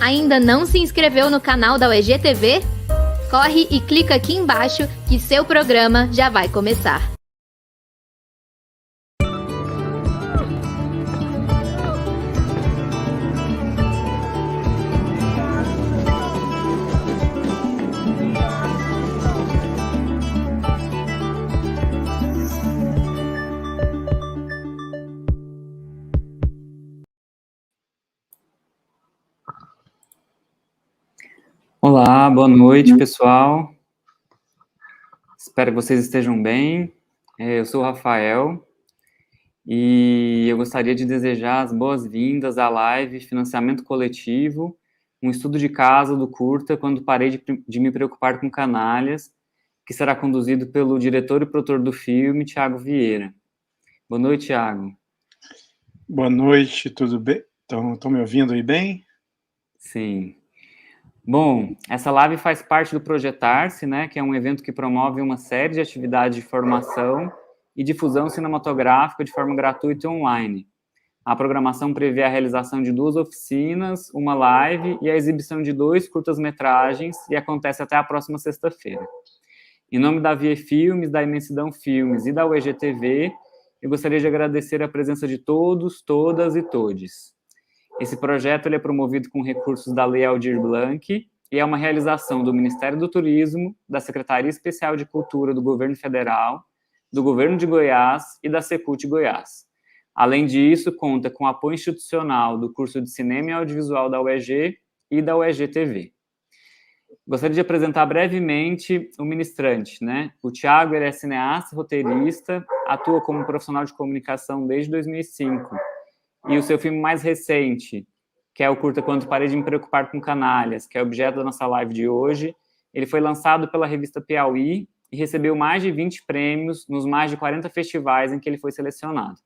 Ainda não se inscreveu no canal da UEG TV? Corre e clica aqui embaixo que seu programa já vai começar. Olá, boa noite, pessoal. Espero que vocês estejam bem. Eu sou o Rafael e eu gostaria de desejar as boas-vindas à live Financiamento Coletivo, um estudo de caso do curta Quando Parei de Me Preocupar com Canalhas, que será conduzido pelo diretor e produtor do filme, Thiago Vieira. Boa noite, Thiago. Boa noite, tudo bem? Estão me ouvindo aí bem? Sim. Bom, essa live faz parte do Projetar-se, né, que é um evento que promove uma série de atividades de formação e difusão cinematográfica de forma gratuita e online. A programação prevê a realização de 2 oficinas, uma live e a exibição de 2 curtas-metragens e acontece até a próxima sexta-feira. Em nome da Via Filmes, da Imensidão Filmes e da UEG TV, eu gostaria de agradecer a presença de todos, todas e todes. Esse projeto ele é promovido com recursos da Lei Aldir Blanc e é uma realização do Ministério do Turismo, da Secretaria Especial de Cultura do Governo Federal, do Governo de Goiás e da Secult Goiás. Além disso, conta com apoio institucional do curso de Cinema e Audiovisual da UEG e da UEG TV. Gostaria de apresentar brevemente o ministrante, né? O Thiago ele é cineasta, roteirista, atua como profissional de comunicação desde 2005. E o seu filme mais recente, que é o curta Quando Parei de Me Preocupar com Canalhas, que é objeto da nossa live de hoje, ele foi lançado pela revista Piauí e recebeu mais de 20 prêmios nos mais de 40 festivais em que ele foi selecionado.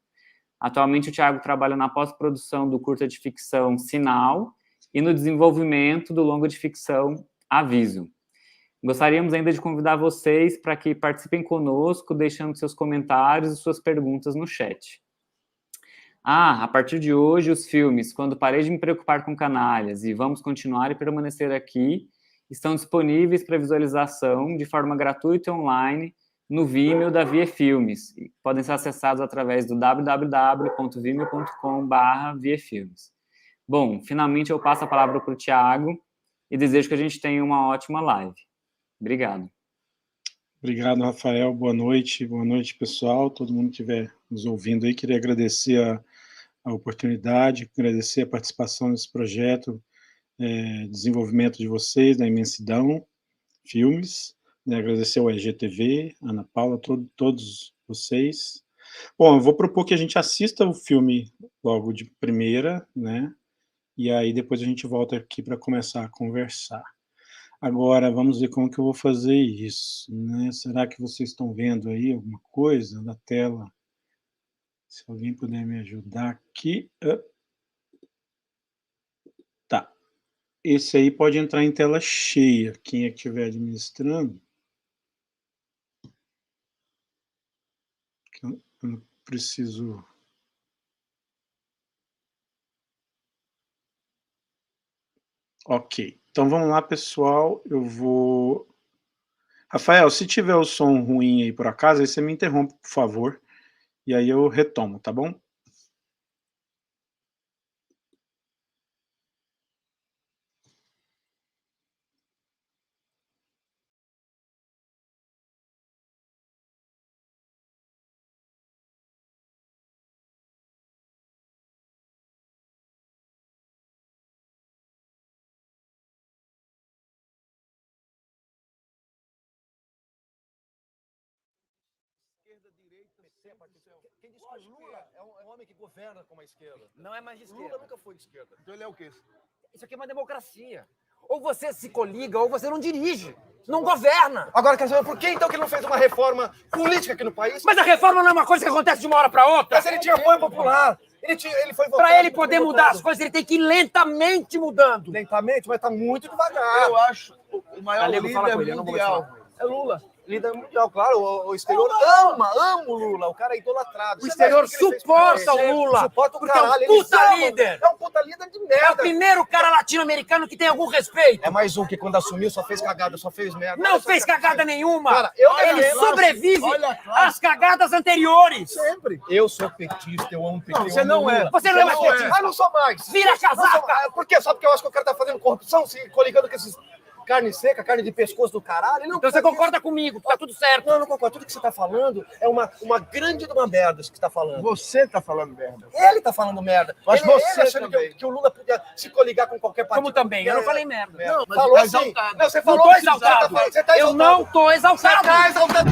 Atualmente, o Thiago trabalha na pós-produção do curta de ficção Sinal e no desenvolvimento do longa de ficção Aviso. Gostaríamos ainda de convidar vocês para que participem conosco, deixando seus comentários e suas perguntas no chat. A partir de hoje, os filmes Quando Parei de Me Preocupar com Canalhas e Vamos Continuar e Permanecer Aqui estão disponíveis para visualização de forma gratuita e online no Vimeo da Via Filmes. E podem ser acessados através do www.vimeo.com/viafilmes. Bom, finalmente eu passo a palavra para o Thiago e desejo que a gente tenha uma ótima live. Obrigado. Obrigado, Rafael. Boa noite, pessoal. Todo mundo que estiver nos ouvindo aí, queria agradecer a oportunidade, agradecer a participação nesse projeto, desenvolvimento de vocês, da Imensidão Filmes, né, agradecer ao EGTV, Ana Paula, todos vocês. Bom, eu vou propor que a gente assista o filme logo de primeira, né, e aí depois a gente volta aqui para começar a conversar. Agora, vamos ver como que eu vou fazer isso, né? Será que vocês estão vendo aí alguma coisa na tela? Se alguém puder me ajudar aqui. Tá. Esse aí pode entrar em tela cheia, quem é que estiver administrando. Eu não preciso... Ok. Então, vamos lá, pessoal. Eu vou... Rafael, se tiver o som ruim aí por acaso, aí você me interrompe, por favor. E aí eu retomo, tá bom? Quem disse que o Lula é um homem que governa com a esquerda? Não é mais de esquerda. Lula nunca foi de esquerda. Então ele é o quê? Isso aqui é uma democracia. Ou você se coliga, ou você não dirige. Não governa. Agora, quer saber por que então que ele não fez uma reforma política aqui no país? Mas a reforma não é uma coisa que acontece de uma hora para outra. Mas ele tinha apoio popular. Ele foi votado. Para ele poder mudar as coisas, ele tem que ir lentamente mudando. Lentamente, mas tá muito devagar. Eu acho o maior líder mundial. É Lula. Líder mundial, claro. O exterior ama o Lula. O cara é idolatrado. O exterior suporta o Lula. Suporta o porque é um caralho. puta eles amam. líder. É um puta líder de merda. É o primeiro cara latino-americano que tem algum respeito. É mais um que quando assumiu só fez cagada, só fez merda. Não fez cagada nenhuma. Cara, Ele sobrevive às cagadas anteriores. Sempre. Eu sou petista, eu amo petista. Não, você não é. Você não é petista. Ah, não sou mais. Vira casaca. Por quê? Só porque eu acho que o cara tá fazendo corrupção, se coligando com esses carne seca, carne de pescoço do caralho. Não, então você concorda comigo, tá tudo certo. Não, não concordo. Tudo que você tá falando é uma grande de uma merda que você tá falando. Você tá falando merda. Ele tá falando merda. Mas ele você achando também. que o Lula podia se coligar com qualquer partido. Como também, eu não falei merda. Não, mas falou tá assim. exaltado. Não, você Não falou tô que exaltado. Você tá Eu exaltado. não tô exaltado. Você tá exaltado.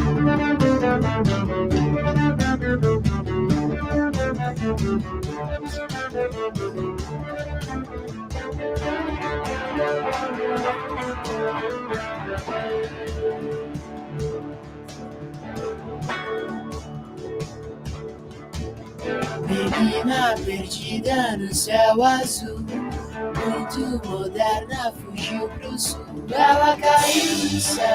Menina perdida no céu azul, muito moderna, fugiu pro sul. Ela caiu do céu.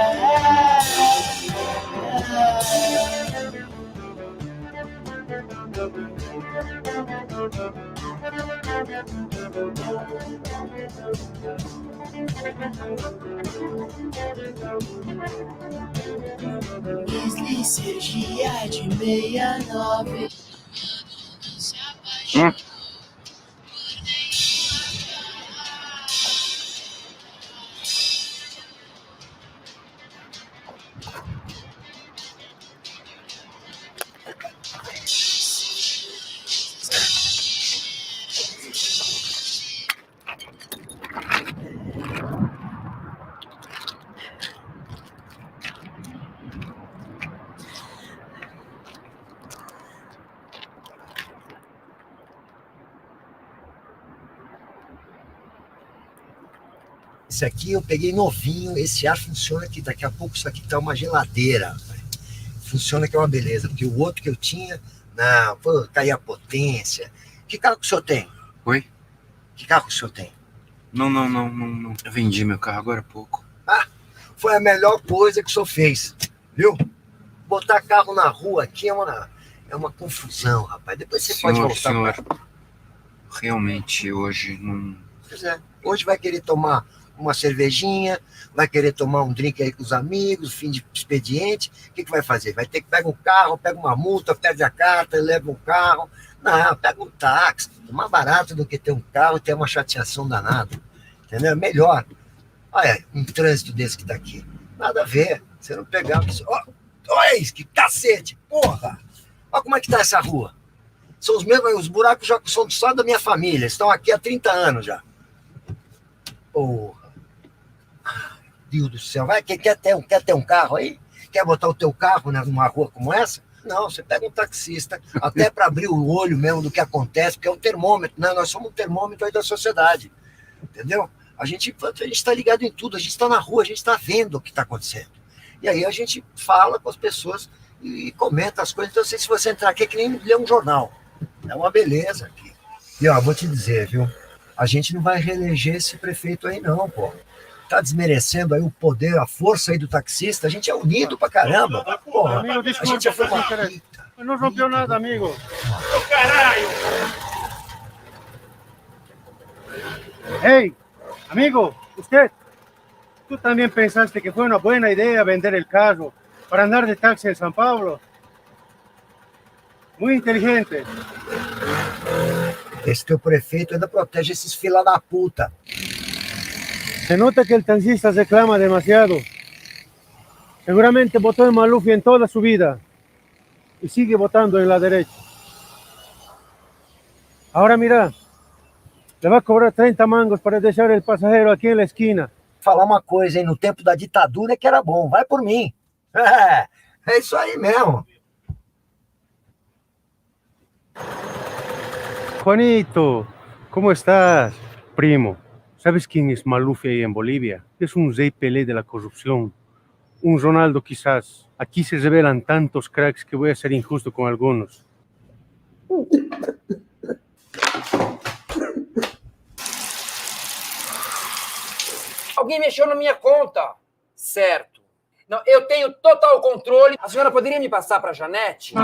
Wesley Sergia de 69. Se apaixonou por Esse aqui eu peguei novinho, esse ar funciona aqui, daqui a pouco isso aqui tá uma geladeira. Funciona que é uma beleza, porque o outro que eu tinha, não, pô, tá aí a potência. Que carro que o senhor tem? Oi? Que carro que o senhor tem? Não. Eu vendi meu carro agora há pouco. Ah, foi a melhor coisa que o senhor fez, viu? Botar carro na rua aqui é uma confusão, rapaz. Depois você pode voltar. Senhor, realmente hoje não... Pois é, hoje vai querer tomar uma cervejinha, vai querer tomar um drink aí com os amigos, fim de expediente, o que vai fazer? Vai ter que pegar um carro, pega uma multa, perde a carta, leva um carro. Não, pega um táxi, é mais barato do que ter um carro e ter uma chateação danada, entendeu? É melhor. Olha, um trânsito desse que tá aqui, nada a ver, você não pegar... Olha isso, que cacete, porra! Olha como é que tá essa rua. São os mesmos, os buracos já são só da minha família, estão aqui há 30 anos já. Porra. Deus do céu, vai, quer ter um carro aí? Quer botar o teu carro numa rua como essa? Não, você pega um taxista, até para abrir o olho mesmo do que acontece, porque é um termômetro, né? Nós somos um termômetro aí da sociedade, entendeu? A gente está ligado em tudo, a gente está na rua, a gente está vendo o que está acontecendo. E aí a gente fala com as pessoas e comenta as coisas. Então, não sei se você entrar aqui é que nem ler um jornal. É uma beleza aqui. E ó, vou te dizer, viu? A gente não vai reeleger esse prefeito aí não, pô. Tá desmerecendo aí o poder, a força aí do taxista. A gente é unido pra caramba. Porra, Amigo, a gente já foi uma... Não rompeu nada, amigo. Caralho! Hey, amigo, usted, ¿tú también pensaste que fue una buena idea vender el carro para andar de taxi en San Pablo? Muy inteligente. Esse teu prefeito ainda protege esses fila da puta. Se nota que el taxista reclama demasiado. Seguramente votó en Maluf en toda su vida y sigue votando en la derecha. Ahora mira, le va a cobrar 30 mangos para deixar el pasajero aquí en la esquina. Falar uma coisa, hein? No tempo da ditadura que era bom. Vai por mim. É isso aí mesmo. Juanito, ¿cómo estás? Primo, ¿sabes quién es Maluf ahí en Bolivia? Es un Zé Pelé de la corrupción. Un Ronaldo quizás. Aquí se revelan tantos cracks que voy a ser injusto con algunos. Alguém mexeu na minha conta. Certo. Não, eu tenho total controle. A senhora poderia me passar para Janete?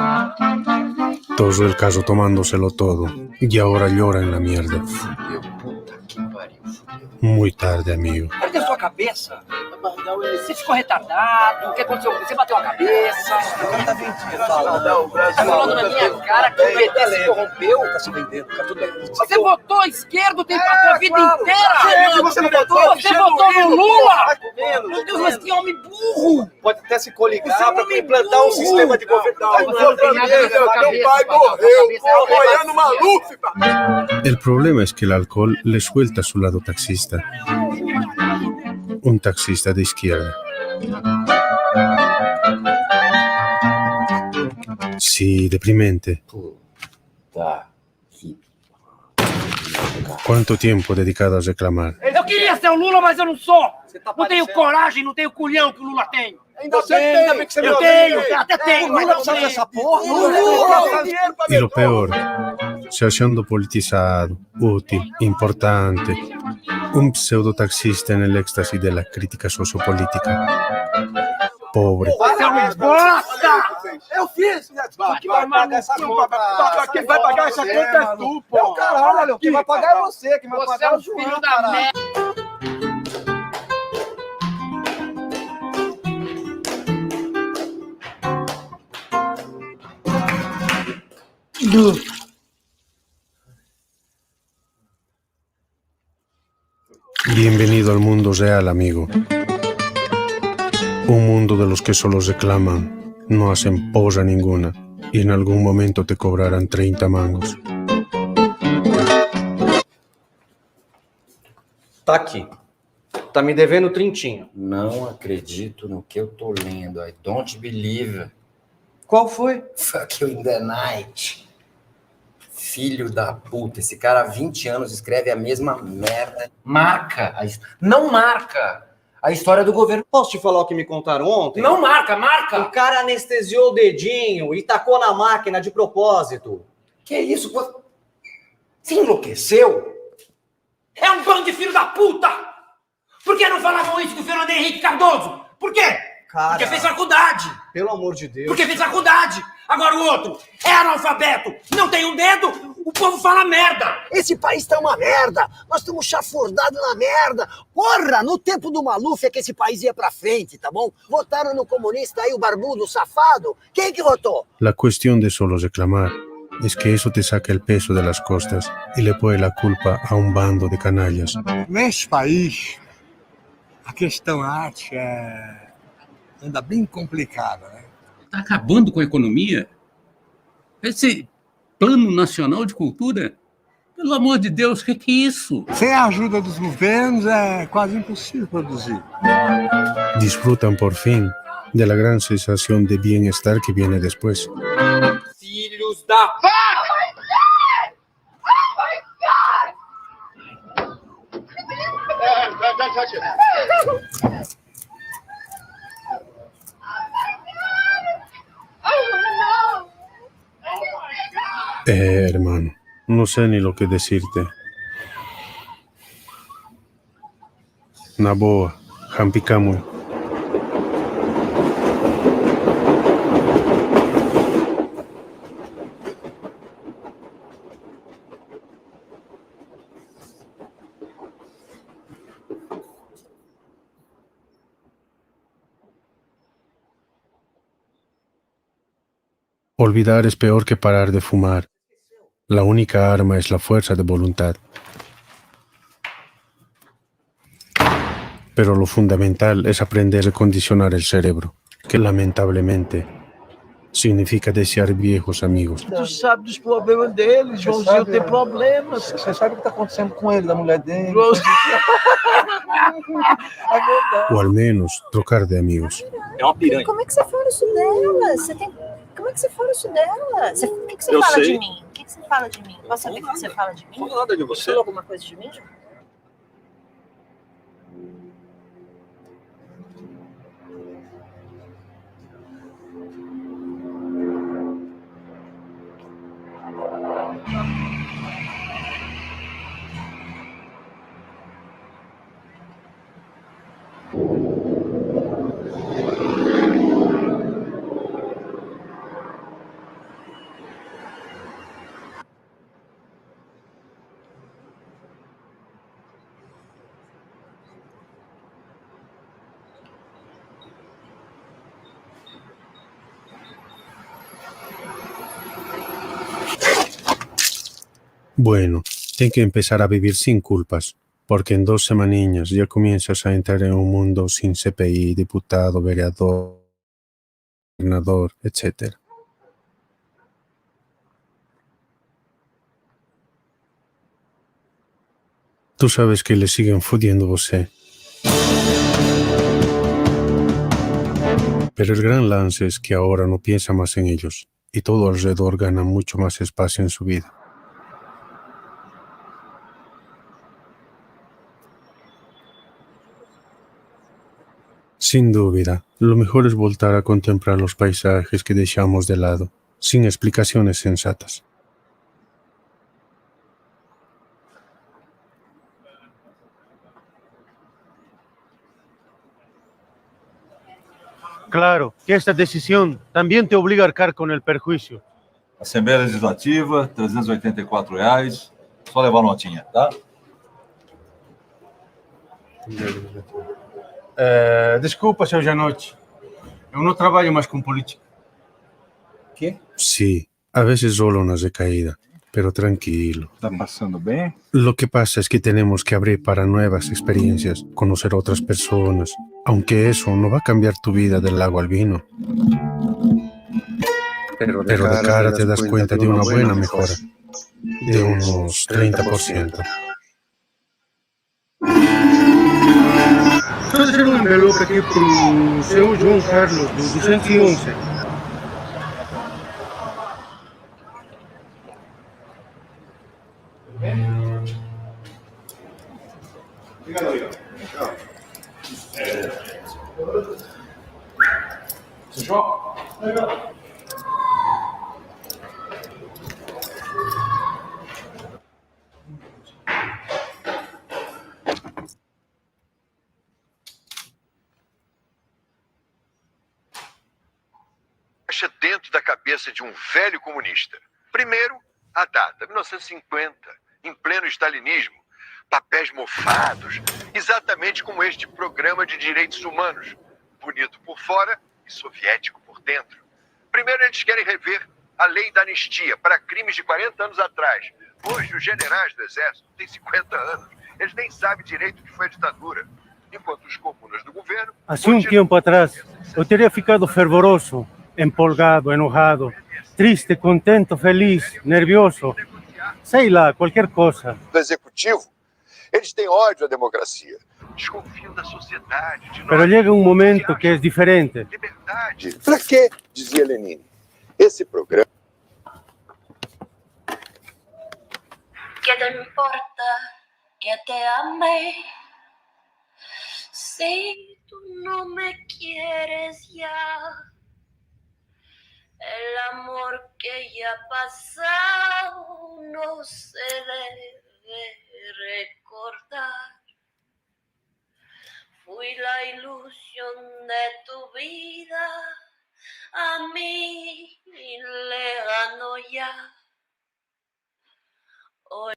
Todo el caso tomándoselo todo. Y ahora llora en la mierda. Fudeu, puta que pariu, fudeu. Muy tarde, amigo. Perdeu sua cabeça? Você ficou retardado? O que aconteceu? Você bateu a cabeça? Tá falando na minha cara que o PT se corrompeu? Tá se vendendo, tá tudo bem. Você votou esquerdo a vida inteira! Sempre você não votou? Você votou no Lula! Vai comendo. Meu Deus, mas que homem burro! Pode até se coligar Você é um para homem implantar um burro. sistema de governo. Não tem nada na sua cabeça, Meu pai na sua morreu cabeça, apoiando Maluf, pá. El problema es que el alcohol le suelta su lado taxista. Un taxista de izquierda. Sí, deprimente. Puta que... ¿Cuánto tiempo dedicado a reclamar? Eu queria ser o Lula, mas eu não sou! Tá Não tenho coragem, não tenho culhão que o Lula tem! Ainda tem, ainda bem que você Eu me tenho, ouviu. até tenho, O mas Lula não sabe tenho. dessa porra? O Lula Y lo peor, se achando politizado, útil, importante. Un pseudotaxista en el éxtasis de la crítica sociopolítica. Pobre. Você é um bosta! Eu fiz! Quem vai pagar essa conta? Quem vai pagar essa conta é tu, pô! É o caralho! Quem vai pagar é você! Quem vai Você pagar é é um o João, filho da caralho. merda! Bienvenido al mundo real, amigo. Un mundo de los que solo reclaman, no hacen posa ninguna, y en algún momento te cobrarán 30 mangos. Tá aqui. Tá me devendo trintinho. Não acredito no que eu tô lendo. I don't believe. Qual foi? Fuck you in the night. Filho da puta. Esse cara há 20 anos escreve a mesma merda. Marca. Não marca a história do governo. Posso te falar o que me contaram ontem? Não marca, marca. O cara anestesiou o dedinho e tacou na máquina de propósito. Que isso? Você enlouqueceu? É um bando de filho da puta! Por que não falavam isso do Fernando Henrique Cardoso? Por quê? Cara, Porque fez faculdade. pelo amor de Deus. Porque fez faculdade. Agora o outro é analfabeto, não tem um dedo, o povo fala merda. Esse país tá uma merda. Nós estamos chafurdados na merda. Porra, no tempo do Maluf é que esse país ia pra frente, tá bom? Votaram no comunista aí, o barbudo, o safado. Quem que votou? La cuestión de solo reclamar es que eso te saca el peso de las costas y le pone la culpa a un bando de canallas. Nesse país, a questão arte anda bem complicada, né? Está acabando com a economia? Esse Plano Nacional de Cultura? Pelo amor de Deus, o que é isso? Sem a ajuda dos governos é quase impossível produzir. Disfrutan por fin de la gran sensación de bienestar que viene después. Filhos da... Hermano, no sé ni lo que decirte. Na boa, Rampicamo. Olvidar es peor que parar de fumar. La única arma es la fuerza de voluntad. Pero lo fundamental es aprender a condicionar el cerebro, que lamentablemente significa desear viejos amigos. Tu sabe dos problemas dele, Joãozinho tem problemas. Você sabe o que está acontecendo com ele, da mulher dele. O al menos trocar de amigos. É uma piranha. Como é que você fala isso dela? Você tem... Como é que você fala isso dela? O que você Eu fala sei. de mim? O que você fala de mim? Posso saber o que você fala de mim? Não falo nada de você. Falou alguma coisa de mim, João? Bueno, tem que empezar a vivir sin culpas, porque en 2 semaninhas ya comienzas a entrar en un mundo sin CPI, diputado, vereador, gobernador, etc. Tú sabes que le siguen fodiendo você. Pero el gran lance es que ahora no piensa más en ellos, y todo alrededor gana mucho más espacio en su vida. Sin duda, lo mejor es voltar a contemplar los paisajes que dejamos de lado, sin explicaciones sensatas. Claro que esta decisión también te obliga a arcar con el perjuicio. Assembleia Legislativa, R$384, só levar notinha, tá? Desculpa, seu Janotti. Eu não trabalho mais com política. ¿Qué? Sí, a veces solo una recaída, pero tranquilo. ¿Está pasando bien? Lo que pasa es que tenemos que abrir para nuevas experiencias, conocer a otras personas, aunque eso no va a cambiar tu vida del lago al vino. Pero de cara te das cuenta de una buena mejora, de unos 30%. Só deixar um envelope aqui pro seu João Carlos, do 211. Dentro da cabeça de um velho comunista. Primeiro, a data, 1950, em pleno stalinismo, papéis mofados, exatamente como este programa de direitos humanos, bonito por fora e soviético por dentro. Primeiro, eles querem rever a lei da anistia para crimes de 40 anos atrás. Hoje, os generais do exército têm 50 anos. Eles nem sabem direito o que foi a ditadura. Enquanto os comunas do governo... Hace um tempo atrás, eu teria ficado fervoroso, empolgado, enojado, triste, contento, feliz, nervioso, sei lá, qualquer coisa. Do executivo, eles têm ódio à democracia. Desconfiam da sociedade, de nós. Pero llega um momento que é diferente. Liberdade. Para quê? Dizia Lenin. Esse programa... ¿Qué te importa que te ame? Si tú no me quieres ya. El amor que ya ha pasado no se debe recordar. Fui la ilusión de tu vida, a mí lejano ya. Hoy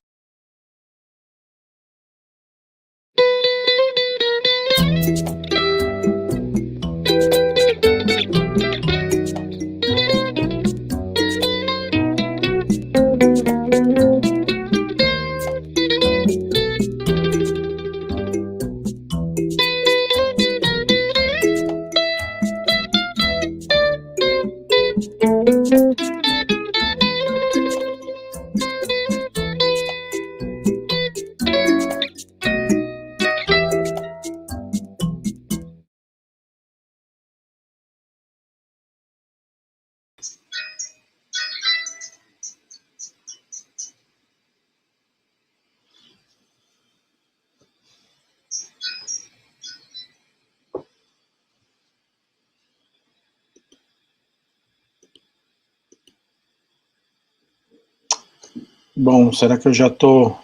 Bom, será que eu já estou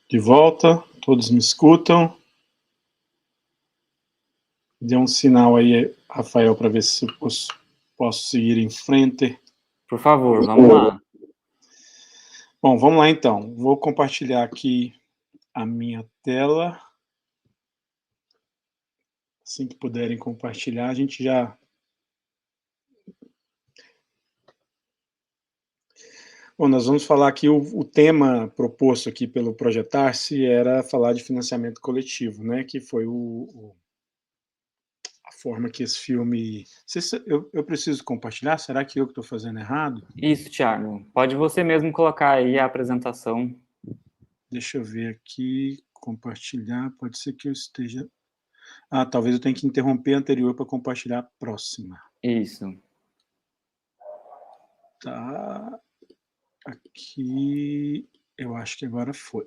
de volta? Todos me escutam? Dê um sinal aí, Rafael, para ver se eu posso seguir em frente. Por favor, vamos lá. Bom, vamos lá então. Vou compartilhar aqui a minha tela. Assim que puderem compartilhar, a gente já... Bom, nós vamos falar aqui, o tema proposto aqui pelo Projetar-se era falar de financiamento coletivo, né, que foi a forma que esse filme... Eu preciso compartilhar? Será que eu que estou fazendo errado? Isso, Thiago. Pode você mesmo colocar aí a apresentação. Deixa eu ver aqui, compartilhar, pode ser que eu esteja... Ah, talvez eu tenha que interromper a anterior para compartilhar a próxima. Isso. Tá... Aqui, eu acho que agora foi.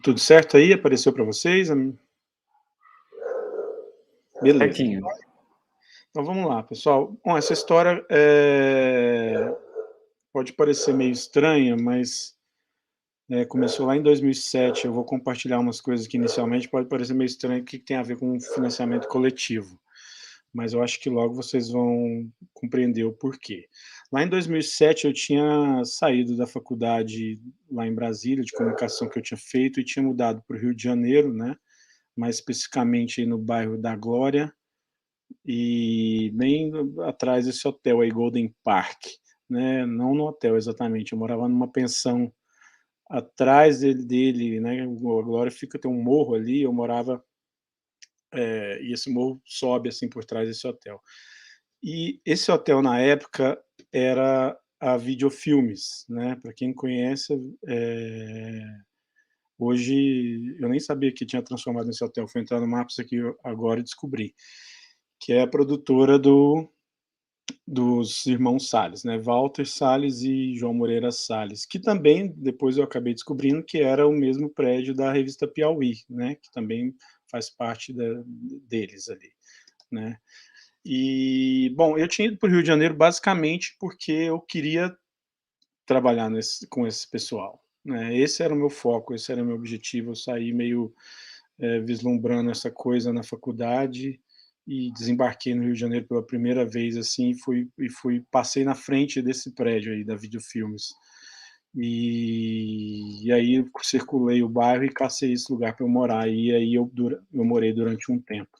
Tudo certo aí? Apareceu para vocês? Beleza. Certinho. Então vamos lá, pessoal. Bom, essa história pode parecer meio estranha, mas começou lá em 2007. Eu vou compartilhar umas coisas que inicialmente pode parecer meio estranho, o que tem a ver com financiamento coletivo. Mas eu acho que logo vocês vão compreender o porquê. Lá em 2007, eu tinha saído da faculdade lá em Brasília, de comunicação que eu tinha feito, e tinha mudado para o Rio de Janeiro, né? Mais especificamente aí no bairro da Glória, e bem atrás desse hotel aí, Golden Park, né? Não no hotel exatamente, eu morava numa pensão atrás dele, né? A Glória tem um morro ali, eu morava... e esse morro sobe assim por trás desse hotel. E esse hotel, na época, era a Videofilmes, né? Para quem conhece, hoje eu nem sabia que tinha transformado nesse hotel, fui entrar no Maps aqui agora e descobri, que é a produtora dos irmãos Salles, né? Walter Salles e João Moreira Salles, que também, depois eu acabei descobrindo que era o mesmo prédio da revista Piauí, né? Que também faz parte deles ali, né? E, bom, eu tinha ido para o Rio de Janeiro basicamente porque eu queria trabalhar com esse pessoal, né? Esse era o meu foco, esse era o meu objetivo. Eu saí meio vislumbrando essa coisa na faculdade e desembarquei no Rio de Janeiro pela primeira vez, assim, passei na frente desse prédio aí da Videofilmes. E aí eu circulei o bairro e cacei esse lugar para eu morar, e aí eu morei durante um tempo,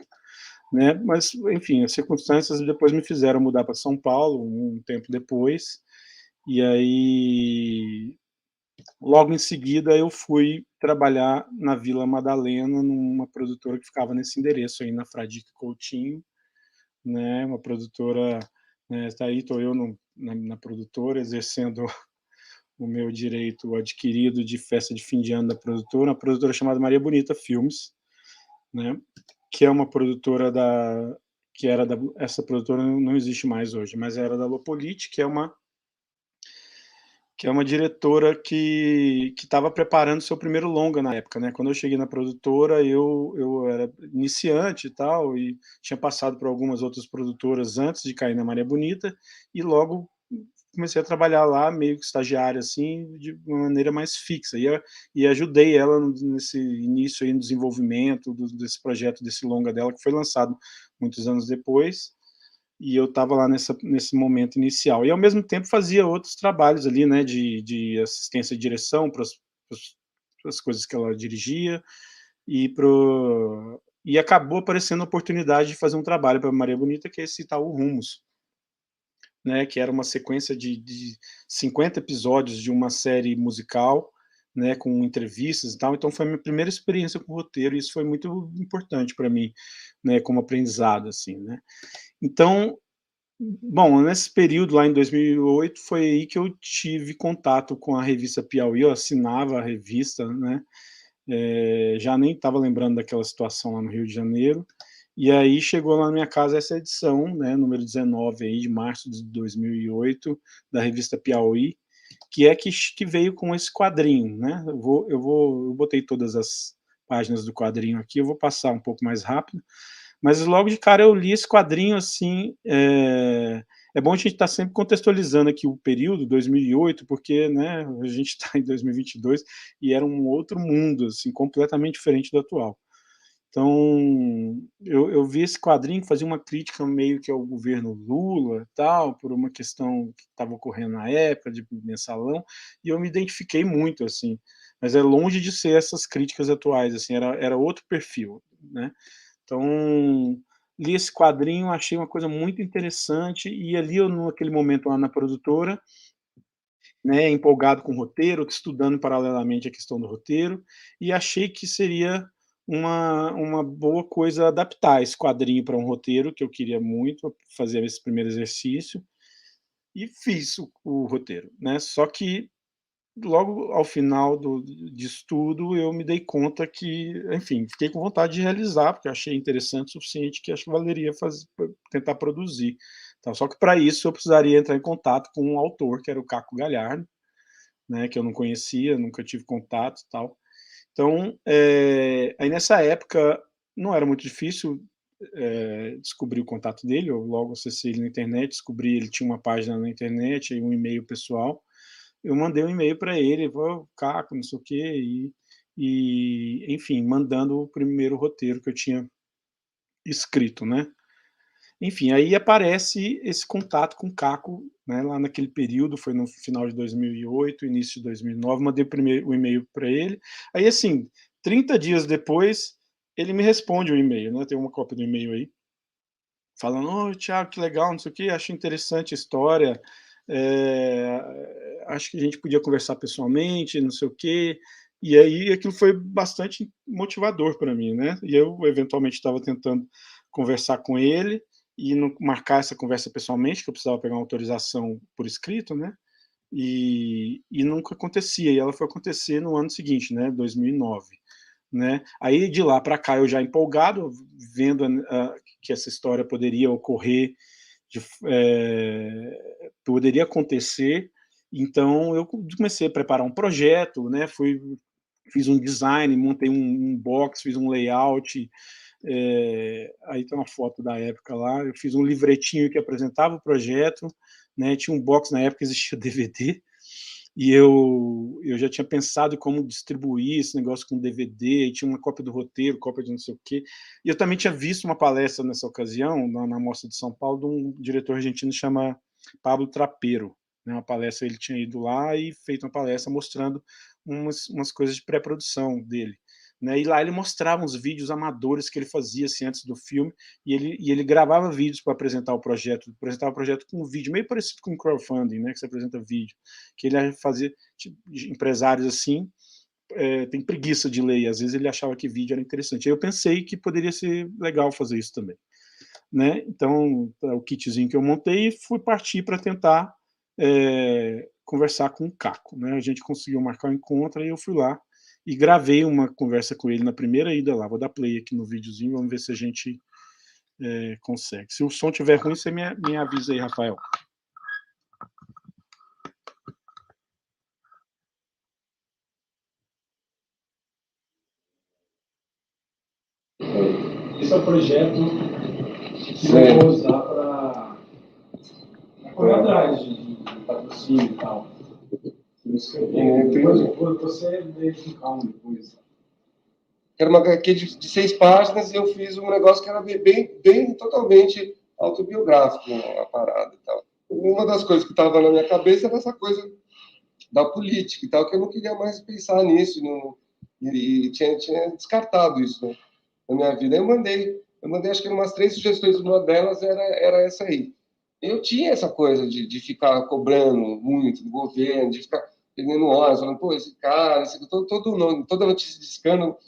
né? Mas, enfim, as circunstâncias depois me fizeram mudar para São Paulo, um tempo depois, e aí, logo em seguida, eu fui trabalhar na Vila Madalena, numa produtora que ficava nesse endereço aí, na Fradique Coutinho, né? Uma produtora, né? Tá aí, estou eu na produtora, exercendo o meu direito adquirido de festa de fim de ano da produtora, uma produtora chamada Maria Bonita Filmes, né? Que é uma produtora essa produtora não existe mais hoje, mas era da Lopolite, que é uma diretora que estava preparando seu primeiro longa na época, né? Quando eu cheguei na produtora, eu era iniciante e tal, e tinha passado por algumas outras produtoras antes de cair na Maria Bonita, e logo comecei a trabalhar lá, meio que estagiário, assim, de uma maneira mais fixa, e ajudei ela nesse início aí, no desenvolvimento desse projeto, desse longa dela, que foi lançado muitos anos depois, e eu estava lá nesse momento inicial. E, ao mesmo tempo, fazia outros trabalhos ali, né, de assistência de direção para as coisas que ela dirigia, e acabou aparecendo a oportunidade de fazer um trabalho para a Maria Bonita, que é esse Itaú Rumos, né, que era uma sequência de 50 episódios de uma série musical, né, com entrevistas e tal. Então foi a minha primeira experiência com roteiro, e isso foi muito importante para mim, né, como aprendizado, assim, né. Então, bom, nesse período lá em 2008, foi aí que eu tive contato com a revista Piauí. Eu assinava a revista, né, já nem estava lembrando daquela situação lá no Rio de Janeiro, e aí chegou lá na minha casa essa edição, né, número 19 aí, de março de 2008, da revista Piauí, que veio com esse quadrinho, né? Eu botei todas as páginas do quadrinho aqui, eu vou passar um pouco mais rápido, mas logo de cara eu li esse quadrinho, assim, é bom a gente estar sempre contextualizando aqui o período, 2008, porque, né, a gente está em 2022 e era um outro mundo, assim, completamente diferente do atual. Então, eu vi esse quadrinho que fazia uma crítica meio que ao governo Lula e tal, por uma questão que estava ocorrendo na época, de mensalão, e eu me identifiquei muito, assim, mas é longe de ser essas críticas atuais, assim, era outro perfil, né? Então, li esse quadrinho, achei uma coisa muito interessante, e ali eu, naquele momento, lá na produtora, né, empolgado com o roteiro, estudando paralelamente a questão do roteiro, e achei que seria uma boa coisa adaptar esse quadrinho para um roteiro, que eu queria muito fazer esse primeiro exercício, e fiz o roteiro, né? Só que logo ao final de estudo eu me dei conta que, enfim, fiquei com vontade de realizar, porque achei interessante o suficiente, que acho que valeria tentar produzir. Então, só que para isso eu precisaria entrar em contato com um autor, que era o Caco Galhardo, né, que eu não conhecia, nunca tive contato e tal. Então, aí nessa época não era muito difícil descobrir o contato dele, eu logo acessei ele na internet, descobri, ele tinha uma página na internet, aí um e-mail pessoal, eu mandei um e-mail para ele, Caco, não sei o quê, enfim, mandando o primeiro roteiro que eu tinha escrito, né? Enfim, aí aparece esse contato com o Caco, né, lá naquele período, foi no final de 2008, início de 2009, mandei o e-mail para ele, aí assim, 30 dias depois, ele me responde o e-mail, né, tem uma cópia do e-mail aí, falando, oi, Thiago, que legal, não sei o quê, acho interessante a história, acho que a gente podia conversar pessoalmente, não sei o quê, e aí aquilo foi bastante motivador para mim, né, e eu eventualmente estava tentando conversar com ele, e não marcar essa conversa pessoalmente, que eu precisava pegar uma autorização por escrito, né, e nunca acontecia, e ela foi acontecer no ano seguinte, né, 2009, né. Aí de lá para cá eu já empolgado, vendo que essa história poderia ocorrer, poderia acontecer, então eu comecei a preparar um projeto, né, fiz um design, montei um box, fiz um layout, aí tem uma foto da época lá, eu fiz um livretinho que apresentava o projeto, né, tinha um box, na época existia DVD, e eu já tinha pensado em como distribuir esse negócio com DVD, e tinha uma cópia do roteiro, cópia de não sei o quê, e eu também tinha visto uma palestra nessa ocasião, na Mostra de São Paulo, de um diretor argentino que chama Pablo Trapero, né, uma palestra, ele tinha ido lá e feito uma palestra mostrando umas coisas de pré-produção dele, né, e lá ele mostrava uns vídeos amadores que ele fazia assim, antes do filme, e ele gravava vídeos para apresentava o projeto com um vídeo, meio parecido com crowdfunding, né, que você apresenta vídeo, que ele fazia, tipo, empresários assim, tem preguiça de ler, e às vezes ele achava que vídeo era interessante, aí eu pensei que poderia ser legal fazer isso também, né, então o kitzinho que eu montei, fui partir para tentar conversar com o Caco, né, a gente conseguiu marcar um encontro, e eu fui lá, e gravei uma conversa com ele na primeira ida lá, vou dar play aqui no videozinho, vamos ver se a gente consegue. Se o som estiver ruim, você me avisa aí, Rafael. Esse é o projeto que eu vou usar para correr atrás de patrocínio e tal. Depois você verificar um depois. Era uma HQ de 6 páginas e eu fiz um negócio que era bem totalmente autobiográfico, a parada e tal. Uma das coisas que estava na minha cabeça era essa coisa da política e tal, que eu não queria mais pensar nisso, e tinha descartado isso, né, na minha vida. Eu mandei acho que umas 3 sugestões, uma delas era essa aí. Eu tinha essa coisa de ficar cobrando muito do governo, de ficar pegando horas, falando, pô, esse cara, toda notícia de escândalo,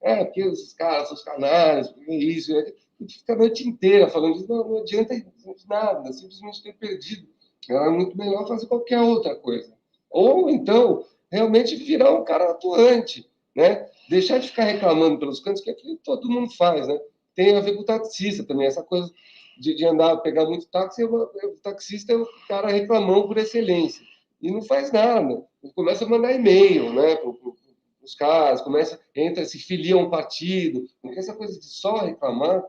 porque esses caras são os canais, isso, e fica a noite inteira falando disso, não adianta de nada, simplesmente ter perdido. Era muito melhor fazer qualquer outra coisa. Ou então, realmente virar um cara atuante, né? Deixar de ficar reclamando pelos cantos, que é aquilo que todo mundo faz, né? Tem a ver com o taxista também, essa coisa de andar, pegar muito táxi, o taxista é o cara reclamão por excelência. E não faz nada. Começa a mandar e-mail, né, para os caras, se filia a um partido, porque essa coisa de só reclamar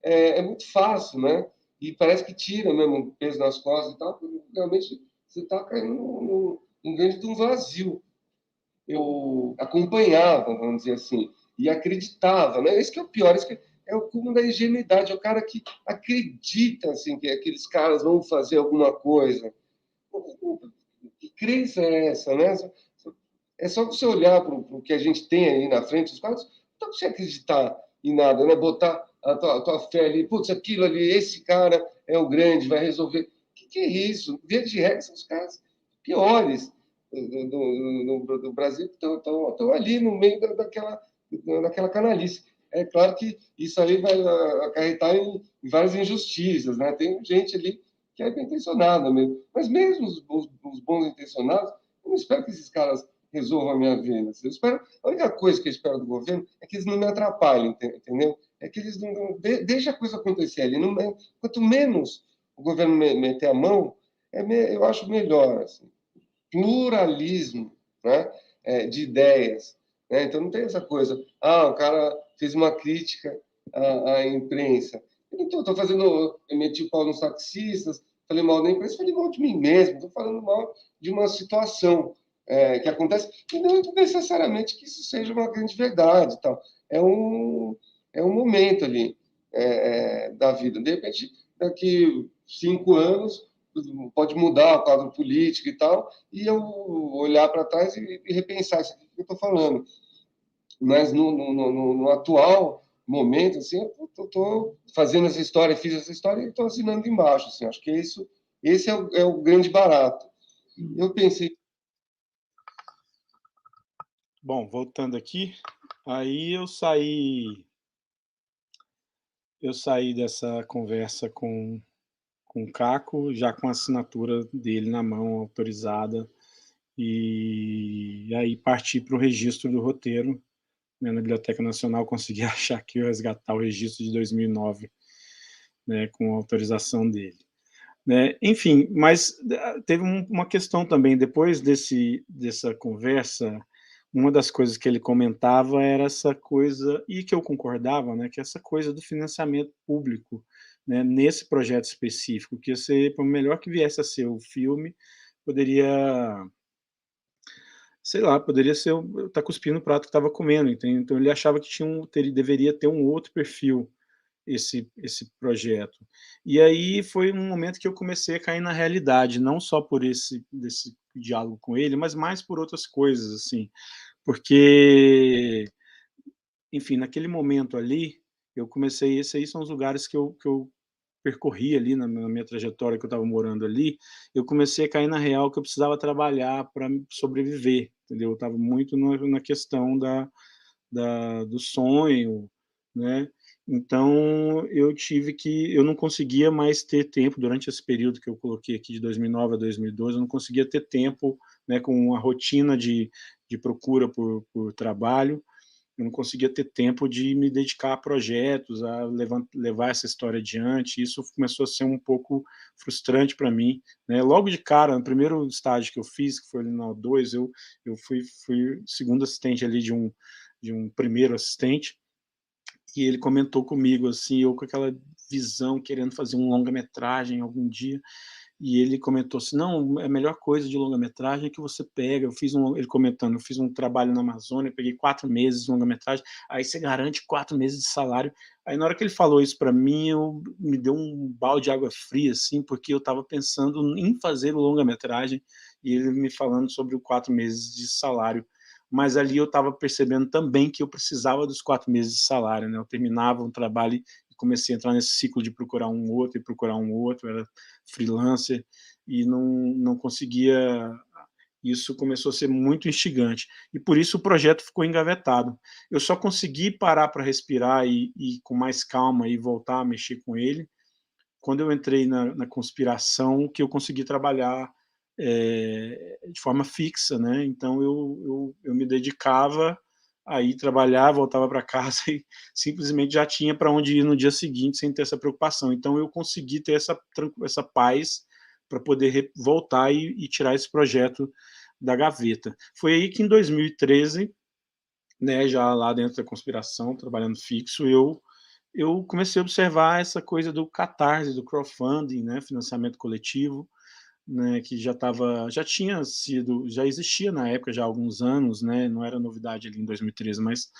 é muito fácil, né? E parece que tira mesmo o peso nas costas e tal, porque realmente você está caindo dentro de um vazio. Eu acompanhava, vamos dizer assim, e acreditava, né? Isso que é o pior, isso que é o cúmulo da ingenuidade, é o cara que acredita assim, que aqueles caras vão fazer alguma coisa. Que crença é essa, né? É só você olhar para o que a gente tem aí na frente, os caras, não dá para você acreditar e nada, né? Botar a tua fé ali, putz, aquilo ali, esse cara é o grande, vai resolver. O que é isso? Via de regra, são os caras piores do Brasil que estão ali no meio daquela canalice. É claro que isso aí vai acarretar em várias injustiças, né? Tem gente ali que é bem intencionada mesmo. Mas mesmo os bons intencionados, eu não espero que esses caras resolvam a minha vida. Eu espero, a única coisa que eu espero do governo é que eles não me atrapalhem, entendeu? É que eles não deixem a coisa acontecer ali. Não, quanto menos o governo meter a mão, eu acho melhor. Assim. Pluralismo, né? De ideias. Né? Então não tem essa coisa, o cara fez uma crítica à imprensa. Então, estou fazendo, eu meti o pau nos taxistas, falei mal da imprensa, falei mal de mim mesmo, estou falando mal de uma situação que acontece, e não necessariamente que isso seja uma grande verdade. Tal. É um momento ali da vida. De repente, daqui 5 anos, pode mudar o quadro político e tal, e eu olhar para trás e repensar isso aqui que eu estou falando. Mas no atual momento, assim, eu estou fazendo essa história, fiz essa história e estou assinando embaixo. Assim, acho que esse é o grande barato. Eu pensei... Bom, voltando aqui, aí eu saí dessa conversa com o Caco, já com a assinatura dele na mão, autorizada, e aí parti para o registro do roteiro, né, na Biblioteca Nacional, consegui achar aqui, resgatar o registro de 2009, né, com a autorização dele. Né? Enfim, mas teve uma questão também, depois dessa conversa, uma das coisas que ele comentava era essa coisa, e que eu concordava, né, que essa coisa do financiamento público, né, nesse projeto específico, que por melhor que viesse a ser o filme, poderia, sei lá, poderia ser tá cuspindo o prato que estava comendo, entende? Então ele achava que deveria ter um outro perfil esse projeto. E aí foi um momento que eu comecei a cair na realidade, não só por desse diálogo com ele, mas mais por outras coisas, assim, porque, enfim, naquele momento ali, eu comecei, esses aí são os lugares que eu percorri ali na minha trajetória, que eu estava morando ali, eu comecei a cair na real que eu precisava trabalhar para sobreviver, entendeu? Eu estava muito na questão do sonho, né? Então, eu não conseguia mais ter tempo, durante esse período que eu coloquei aqui, de 2009 a 2012, eu não conseguia ter tempo, né, com uma rotina de procura por trabalho, eu não conseguia ter tempo de me dedicar a projetos, a levar essa história adiante, isso começou a ser um pouco frustrante para mim, né? Logo de cara, no primeiro estágio que eu fiz, que foi ali na O2, eu fui segundo assistente ali de um primeiro assistente, e ele comentou comigo, assim, eu com aquela visão, querendo fazer um longa-metragem algum dia, e ele comentou assim, não, a melhor coisa de longa-metragem é que você pega, ele comentando, eu fiz um trabalho na Amazônia, peguei 4 meses de longa-metragem, aí você garante 4 meses de salário. Aí na hora que ele falou isso para mim, me deu um balde de água fria, assim, porque eu estava pensando em fazer longa-metragem, e ele me falando sobre os 4 meses de salário. Mas ali eu estava percebendo também que eu precisava dos 4 meses de salário, né? Eu terminava um trabalho e comecei a entrar nesse ciclo de procurar um outro, era freelancer, e não conseguia, isso começou a ser muito instigante, e por isso o projeto ficou engavetado. Eu só consegui parar para respirar e com mais calma e voltar a mexer com ele, quando eu entrei na conspiração, que eu consegui trabalhar de forma fixa, né? Então eu me dedicava a ir trabalhar, voltava para casa e simplesmente já tinha para onde ir no dia seguinte sem ter essa preocupação. Então eu consegui ter essa paz para poder voltar e tirar esse projeto da gaveta. Foi aí que em 2013, né, já lá dentro da conspiração, trabalhando fixo, eu comecei a observar essa coisa do Catarse, do crowdfunding, né, financiamento coletivo, né, que já existia na época, já há alguns anos, né, não era novidade ali em 2013, mas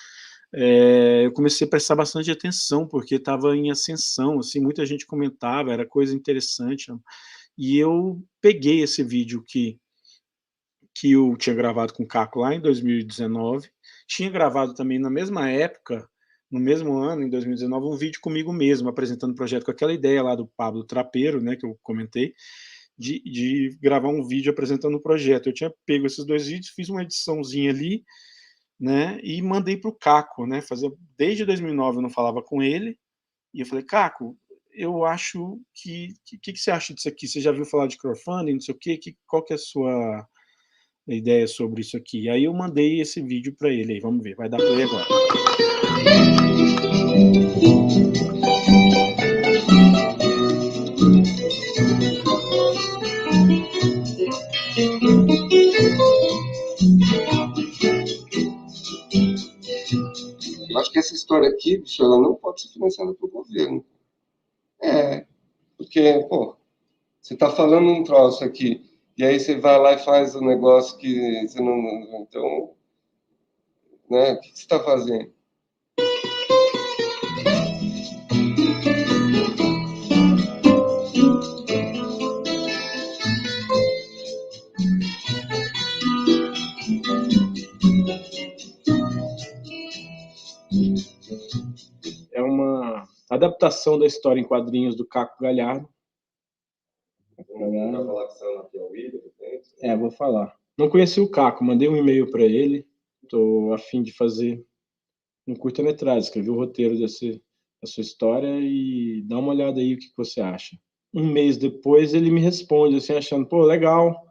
eu comecei a prestar bastante atenção, porque estava em ascensão, assim, muita gente comentava, era coisa interessante, e eu peguei esse vídeo que eu tinha gravado com o Caco lá em 2019, tinha gravado também na mesma época, no mesmo ano, em 2019, um vídeo comigo mesmo, apresentando o projeto com aquela ideia lá do Pablo Trapeiro, né, que eu comentei, de gravar um vídeo apresentando o projeto. Eu tinha pego esses 2 vídeos, fiz uma ediçãozinha ali, né, e mandei para o Caco, né, desde 2009 eu não falava com ele, e eu falei, Caco, eu acho que você acha disso aqui? Você já viu falar de crowdfunding, não sei o quê? Qual que é a sua ideia sobre isso aqui? Aí eu mandei esse vídeo para ele, aí vamos ver, vai dar play agora. Eu acho que essa história aqui, bicho, ela não pode ser financiada pelo governo. Porque, pô, você tá falando um troço aqui, e aí você vai lá e faz um negócio que você não... Então, né, o que você tá fazendo? É uma adaptação da história em quadrinhos do Caco Galhardo. Vou falar. Não conheci o Caco, mandei um e-mail para ele, estou a fim de fazer um curta-metragem, escrevi o roteiro da sua história e dá uma olhada aí o que você acha. Um mês depois ele me responde, assim, achando, pô, legal,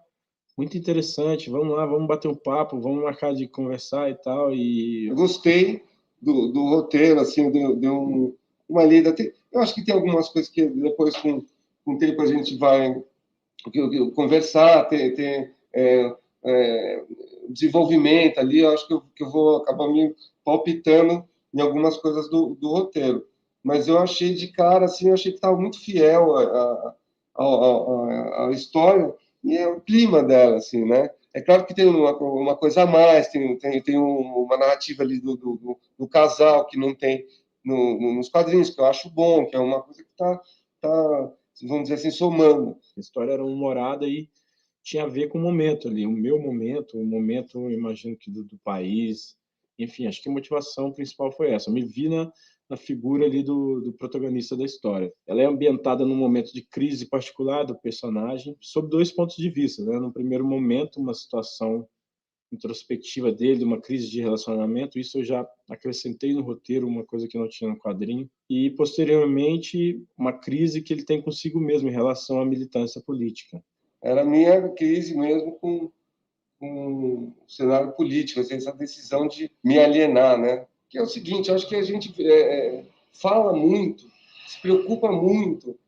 muito interessante, vamos lá, vamos bater um papo, vamos marcar de conversar e tal. E eu gostei do roteiro, assim, deu uma lida. Eu acho que tem algumas coisas que depois, com o tempo, a gente vai conversar, ter desenvolvimento ali. Eu acho que eu vou acabar me palpitando em algumas coisas do roteiro. Mas eu achei de cara, assim, eu achei que estava muito fiel à história e é o clima dela, assim, né? É claro que tem uma coisa a mais, tem uma narrativa ali do casal que não tem nos quadrinhos, que eu acho bom, que é uma coisa que está, vamos dizer assim, somando. A história era humorada e tinha a ver com o momento ali, o meu momento, o momento, imagino que do país. Enfim, acho que a motivação principal foi essa. Eu me vi na figura ali do protagonista da história. Ela é ambientada num momento de crise particular do personagem, sob 2 pontos de vista, né? No primeiro momento, uma situação introspectiva dele, uma crise de relacionamento, isso eu já acrescentei no roteiro, uma coisa que não tinha no quadrinho, e posteriormente uma crise que ele tem consigo mesmo em relação à militância política. Era a minha crise mesmo com o cenário político, assim, essa decisão de me alienar, né? Que é o seguinte, eu acho que a gente fala muito, se preocupa muito,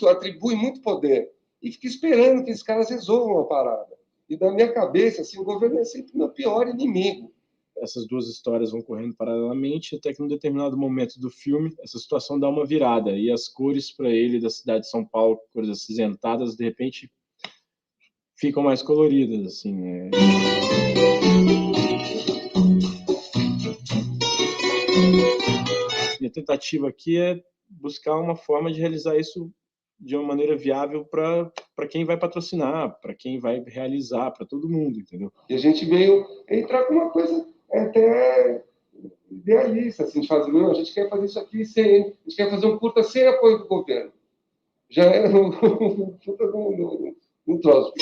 atribui muito poder e fica esperando que esses caras resolvam a parada. E da minha cabeça, assim, o governo é sempre o meu pior inimigo. Essas 2 histórias vão correndo paralelamente, até que num determinado momento do filme, essa situação dá uma virada, e as cores para ele da cidade de São Paulo, cores acinzentadas, de repente ficam mais coloridas, assim, né? Minha tentativa aqui é buscar uma forma de realizar isso de uma maneira viável para quem vai patrocinar, para quem vai realizar, para todo mundo, entendeu? E a gente veio entrar com uma coisa até idealista, assim, de fazer, a gente quer fazer isso aqui a gente quer fazer um curta sem apoio do governo. Já era um troço.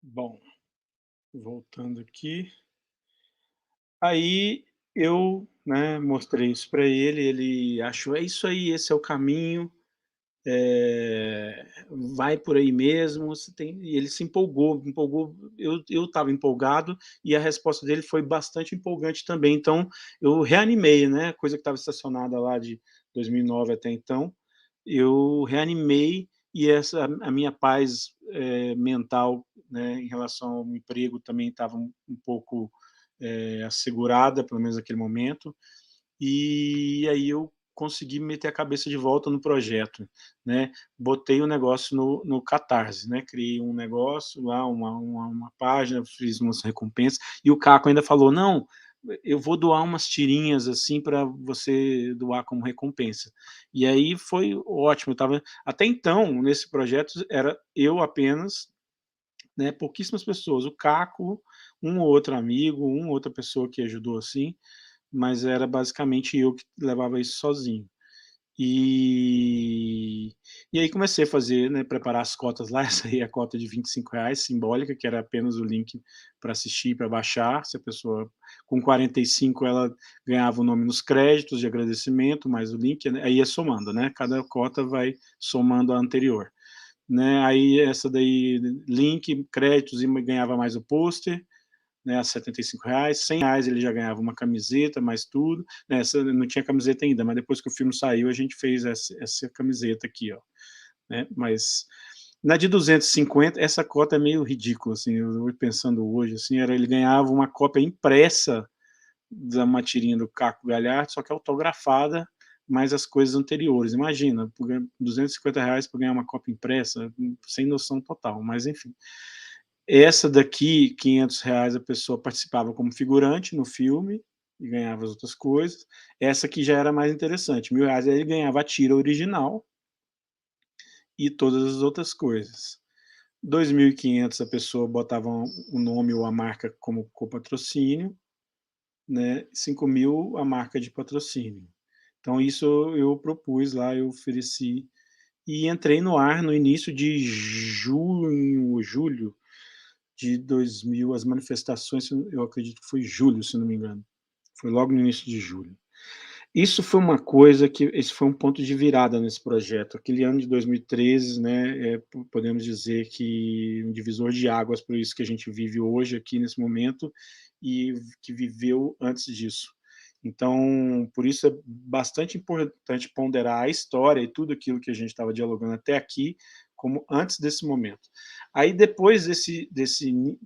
Bom, voltando aqui. Aí eu, né, mostrei isso para ele, ele achou, é isso aí, esse é o caminho, vai por aí mesmo, e ele se empolgou, eu estava empolgado e a resposta dele foi bastante empolgante também, então eu reanimei, né, coisa que estava estacionada lá de 2009 até então, eu reanimei e a minha paz mental, né, em relação ao emprego também estava um pouco assegurada, pelo menos naquele momento, e aí eu consegui meter a cabeça de volta no projeto, né? Botei o negócio no Catarse, né? Criei um negócio lá, uma página, fiz umas recompensas, e o Caco ainda falou, não, eu vou doar umas tirinhas assim para você doar como recompensa. E aí foi ótimo, até então, nesse projeto, era eu apenas, né, pouquíssimas pessoas, o Caco, um ou outro amigo, uma outra pessoa que ajudou assim, mas era basicamente eu que levava isso sozinho. E aí comecei a fazer, né, preparar as cotas lá, essa aí é a cota de R$25, simbólica, que era apenas o link para assistir, para baixar, se a pessoa com 45 ela ganhava o nome nos créditos de agradecimento, mais o link, né, aí ia somando, né, cada cota vai somando a anterior. Né, aí essa daí, link, créditos, e ganhava mais o pôster, né, a R$75, R$100 ele já ganhava uma camiseta, mais tudo, né, essa não tinha camiseta ainda, mas depois que o filme saiu, a gente fez essa camiseta aqui, ó, né, mas na de 250, essa cota é meio ridícula, assim, eu pensando hoje, assim, ele ganhava uma cópia impressa da uma tirinha do Caco Galhardo, só que autografada, mais as coisas anteriores, imagina, R$250 para ganhar uma cópia impressa, sem noção total, mas enfim. Essa daqui, R$500, a pessoa participava como figurante no filme e ganhava as outras coisas. Essa aqui já era mais interessante, R$1.000 ele ganhava a tira original e todas as outras coisas. 2.500 a pessoa botava o nome ou a marca como copatrocínio, né? 5.000 a marca de patrocínio. Então isso eu propus lá, eu ofereci e entrei no ar no início de julho de 2000, as manifestações, eu acredito que foi julho, se não me engano. Foi logo no início de julho. Isso foi uma coisa esse foi um ponto de virada nesse projeto. Aquele ano de 2013, né, podemos dizer que um divisor de águas para isso que a gente vive hoje aqui nesse momento e que viveu antes disso. Então, por isso é bastante importante ponderar a história e tudo aquilo que a gente estava dialogando até aqui, como antes desse momento. Aí, depois desse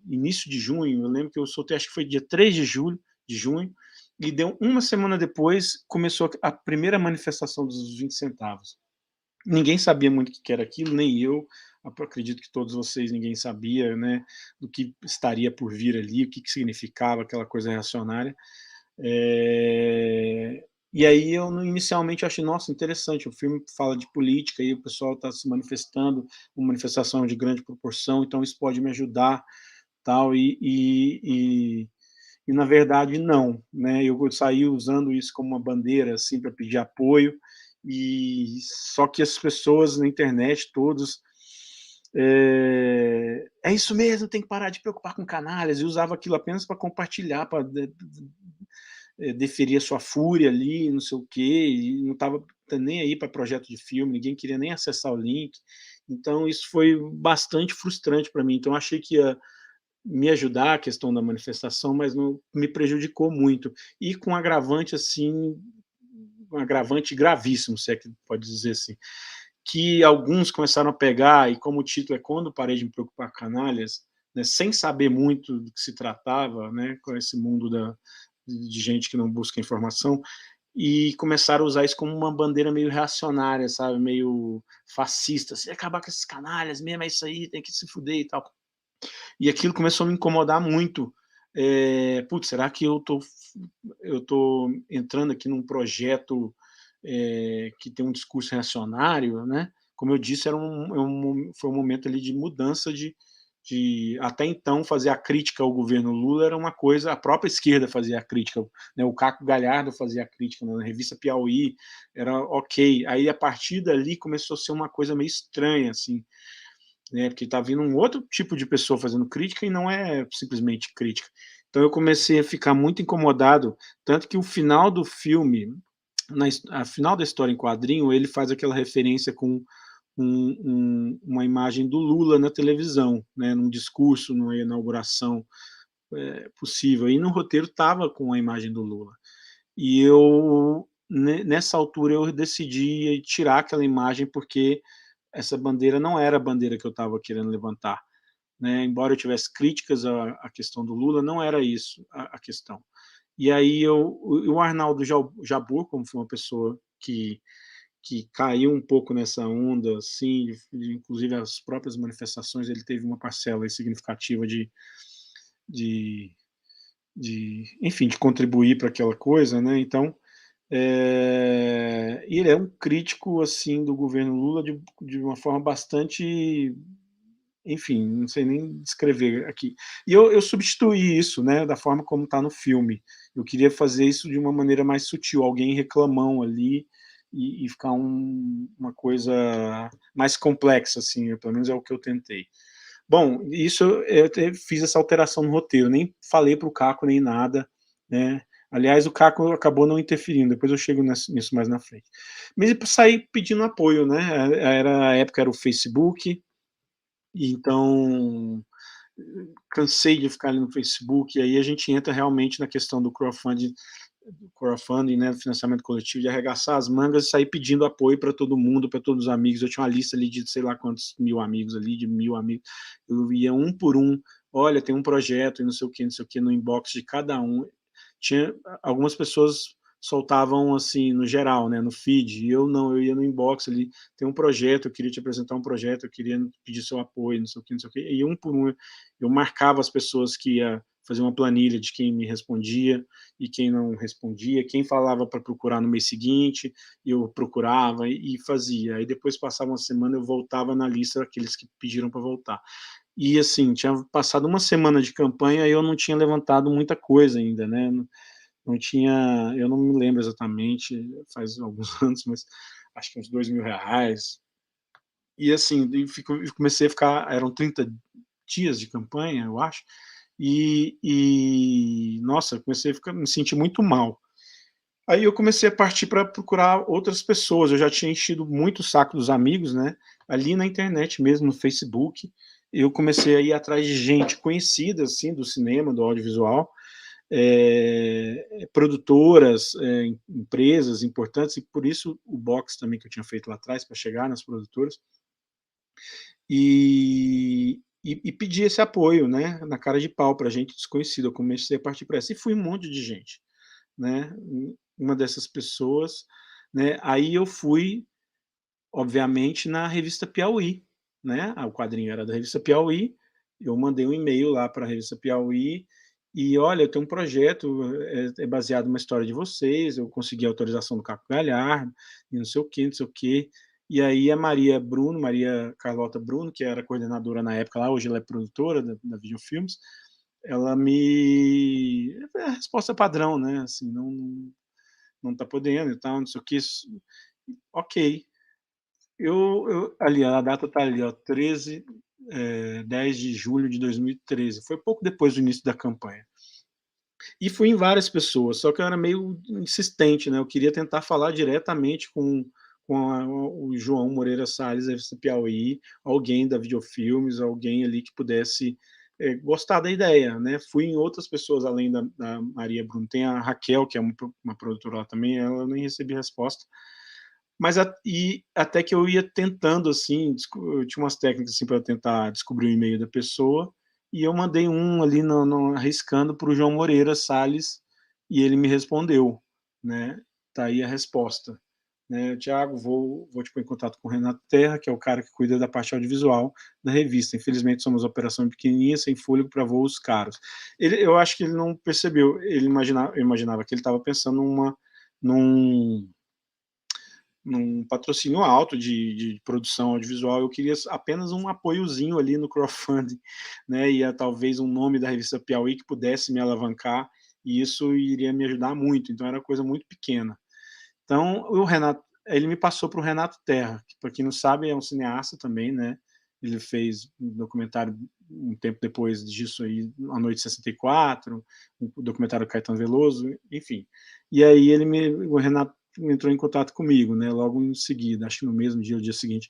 início de junho, eu lembro que eu soltei, acho que foi dia 3 de junho, e deu uma semana depois, começou a primeira manifestação dos 20 centavos. Ninguém sabia muito o que era aquilo, nem eu acredito que todos vocês, ninguém sabia, né, do que estaria por vir ali, o que significava aquela coisa reacionária. E aí eu inicialmente achei, nossa, interessante, o filme fala de política e o pessoal está se manifestando, uma manifestação de grande proporção, então isso pode me ajudar, tal, e na verdade não, né, eu saí usando isso como uma bandeira, assim, para pedir apoio, e só que as pessoas na internet, todos, é isso mesmo, tem que parar de preocupar com canalhas, e usava aquilo apenas para compartilhar, para deferir a sua fúria ali, não sei o quê, e não estava nem aí para projeto de filme, ninguém queria nem acessar o link, então isso foi bastante frustrante para mim, então achei que ia me ajudar a questão da manifestação, mas não me prejudicou muito, e com um agravante assim, um agravante gravíssimo, se é que pode dizer assim, que alguns começaram a pegar, e como o título é Quando Parei de Me Preocupar com Canalhas, né, sem saber muito do que se tratava, né, com esse mundo de gente que não busca informação, e começaram a usar isso como uma bandeira meio reacionária, sabe, meio fascista, se acabar com esses canalhas mesmo, é isso aí, tem que se fuder e tal. E aquilo começou a me incomodar muito. Putz, será que eu tô entrando aqui num projeto que tem um discurso reacionário, né? Como eu disse, foi um momento ali de mudança de até então fazer a crítica ao governo Lula era uma coisa, a própria esquerda fazia a crítica, né? O Caco Galhardo fazia a crítica na revista Piauí, era ok. Aí a partir dali começou a ser uma coisa meio estranha, assim, né? Porque está vindo um outro tipo de pessoa fazendo crítica e não é simplesmente crítica. Então eu comecei a ficar muito incomodado, tanto que o final do filme, a final da história em quadrinho, ele faz aquela referência com uma imagem do Lula na televisão, né, num discurso, numa inauguração possível, e no roteiro estava com a imagem do Lula. E nessa altura, eu decidi tirar aquela imagem, porque essa bandeira não era a bandeira que eu estava querendo levantar. né? Embora eu tivesse críticas à questão do Lula, não era isso a questão. E aí o Arnaldo Jabbour, como foi uma pessoa que caiu um pouco nessa onda, assim, inclusive as próprias manifestações, ele teve uma parcela significativa enfim, de contribuir para aquela coisa, né? Então, ele é um crítico, assim, do governo Lula de uma forma bastante, enfim, não sei nem descrever aqui. E eu substituí isso, né, da forma como está no filme. Eu queria fazer isso de uma maneira mais sutil, alguém reclamão ali, e ficar uma coisa mais complexa, assim, pelo menos é o que eu tentei. Bom, isso eu fiz essa alteração no roteiro, nem falei para o Caco nem nada, né? Aliás, o Caco acabou não interferindo, depois eu chego nisso mais na frente. Mas eu saí pedindo apoio, né? A época era o Facebook, então cansei de ficar ali no Facebook, e aí a gente entra realmente na questão do crowdfunding, né, do financiamento coletivo, de arregaçar as mangas e sair pedindo apoio para todo mundo, para todos os amigos. Eu tinha uma lista ali de sei lá quantos mil amigos ali, de 1000 amigos. Eu ia um por um, olha, tem um projeto e não sei o que, no inbox de cada um. Tinha algumas pessoas soltavam assim no geral, né, no feed, e eu não, eu ia no inbox ali, tem um projeto, eu queria te apresentar um projeto, eu queria pedir seu apoio, não sei o que, e um por um eu marcava as pessoas que ia fazer uma planilha de quem me respondia e quem não respondia, quem falava para procurar no mês seguinte, eu procurava e fazia. Aí depois passava uma semana, eu voltava na lista daqueles que pediram para voltar. E assim, tinha passado uma semana de campanha e eu não tinha levantado muita coisa ainda, né? Não tinha, eu não me lembro exatamente, faz alguns anos, mas acho que uns R$2.000. E assim, eu comecei a ficar, eram 30 dias de campanha, eu acho, nossa, eu comecei a me sentir muito mal. Aí eu comecei a partir para procurar outras pessoas. Eu já tinha enchido muito o saco dos amigos, né? Ali na internet mesmo, no Facebook. Eu comecei a ir atrás de gente conhecida, assim, do cinema, do audiovisual, produtoras, empresas importantes, e por isso o box também que eu tinha feito lá atrás, para chegar nas produtoras. E pedir esse apoio, né, na cara de pau para gente desconhecida. Eu comecei a partir para essa, e fui um monte de gente, né, uma dessas pessoas, né, aí eu fui, obviamente, na revista Piauí, né, o quadrinho era da revista Piauí, eu mandei um e-mail lá para a revista Piauí, e olha, eu tenho um projeto, é baseado numa história de vocês, eu consegui a autorização do Caco Galhardo, e não sei o quê, e aí a Maria Carlota Bruno, que era coordenadora na época lá, hoje ela é produtora da Videofilmes, ela a resposta padrão, né, assim, não tá podendo e tal, não sei o que, ok. Ali, a data tá ali, ó, 10 de julho de 2013, foi pouco depois do início da campanha. E fui em várias pessoas, só que eu era meio insistente, né, eu queria tentar falar diretamente com o João Moreira Salles, da revista Piauí, alguém da Videofilmes, alguém ali que pudesse gostar da ideia, né? Fui em outras pessoas além da Maria Bruno, tem a Raquel, que é uma produtora lá também, ela nem recebi resposta, mas até que eu ia tentando, assim, eu tinha umas técnicas assim, para tentar descobrir o e-mail da pessoa, e eu mandei um ali arriscando para o João Moreira Salles, e ele me respondeu, né? Tá aí a resposta. Né, Tiago, vou te pôr em contato com o Renato Terra, que é o cara que cuida da parte audiovisual da revista. Infelizmente, somos uma operação pequenininha, sem fôlego para voos caros. Eu acho que ele não percebeu, eu imaginava que ele estava pensando num patrocínio alto de produção audiovisual. Eu queria apenas um apoiozinho ali no crowdfunding, né, e talvez um nome da revista Piauí que pudesse me alavancar, e isso iria me ajudar muito. Então, era coisa muito pequena. Então, o Renato, ele me passou para o Renato Terra, que, para quem não sabe, é um cineasta também, né? Ele fez um documentário um tempo depois disso aí, A Noite de 64, um documentário do Caetano Veloso, enfim. E aí o Renato entrou em contato comigo, né? Logo em seguida, acho que no mesmo dia, o dia seguinte.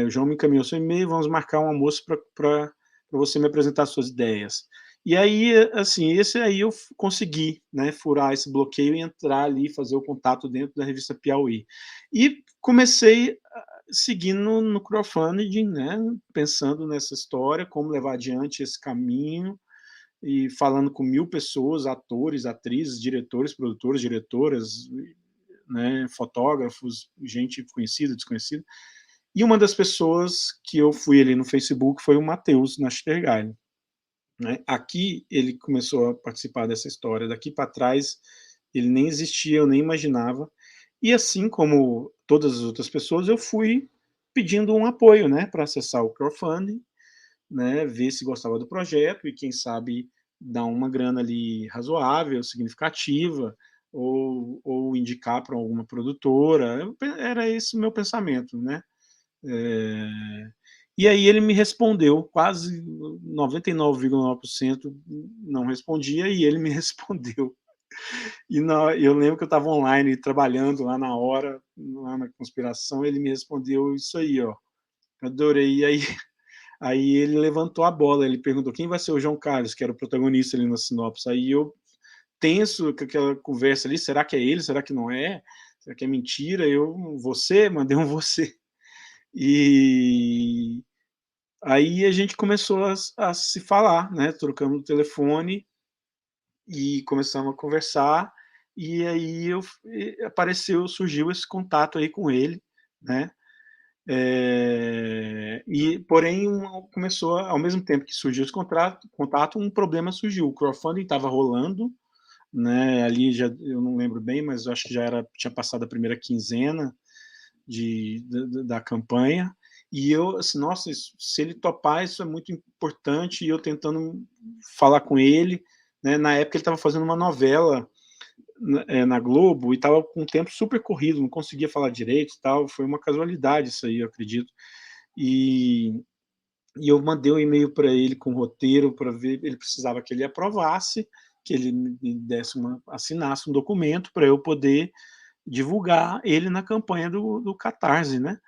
O João me encaminhou seu e-mail, vamos marcar um almoço para você me apresentar suas ideias. E aí, assim, esse aí eu consegui, né, furar esse bloqueio e entrar ali, fazer o contato dentro da revista Piauí. E comecei, seguindo no crowdfunding, né, pensando nessa história, como levar adiante esse caminho, e falando com 1000 pessoas, atores, atrizes, diretores, produtores, diretoras, né, fotógrafos, gente conhecida, desconhecida. E uma das pessoas que eu fui ali no Facebook foi o Matheus Nachtergaele, né? Aqui ele começou a participar dessa história, daqui para trás ele nem existia, eu nem imaginava. E assim como todas as outras pessoas, eu fui pedindo um apoio, né, para acessar o crowdfunding, né, ver se gostava do projeto e quem sabe dar uma grana ali razoável, significativa, ou indicar para alguma produtora. Era esse o meu pensamento, né? E aí ele me respondeu, quase 99,9% não respondia, e ele me respondeu. E eu lembro que eu estava online trabalhando lá na hora, lá na conspiração, ele me respondeu isso aí, ó. Adorei. E aí ele levantou a bola, ele perguntou quem vai ser o João Carlos, que era o protagonista ali na sinopse. Aí eu tenso com aquela conversa ali, será que é ele, será que não é? Será que é mentira? Mandei um você. E aí a gente começou a se falar, né? Trocamos o telefone e começamos a conversar, e aí surgiu esse contato aí com ele, né? Porém, começou, ao mesmo tempo que surgiu esse contato, um problema surgiu. O crowdfunding estava rolando, né? Ali eu não lembro bem, mas eu acho que tinha passado a primeira quinzena da campanha, e eu, assim, nossa, se ele topar, isso é muito importante, e eu tentando falar com ele, né? Na época ele estava fazendo uma novela na Globo, e estava com um tempo super corrido, não conseguia falar direito e tal, foi uma casualidade isso aí, eu acredito. E eu mandei um e-mail para ele com roteiro, para ver, ele precisava que ele aprovasse, que ele me assinasse um documento para eu poder divulgar ele na campanha do Catarse, né?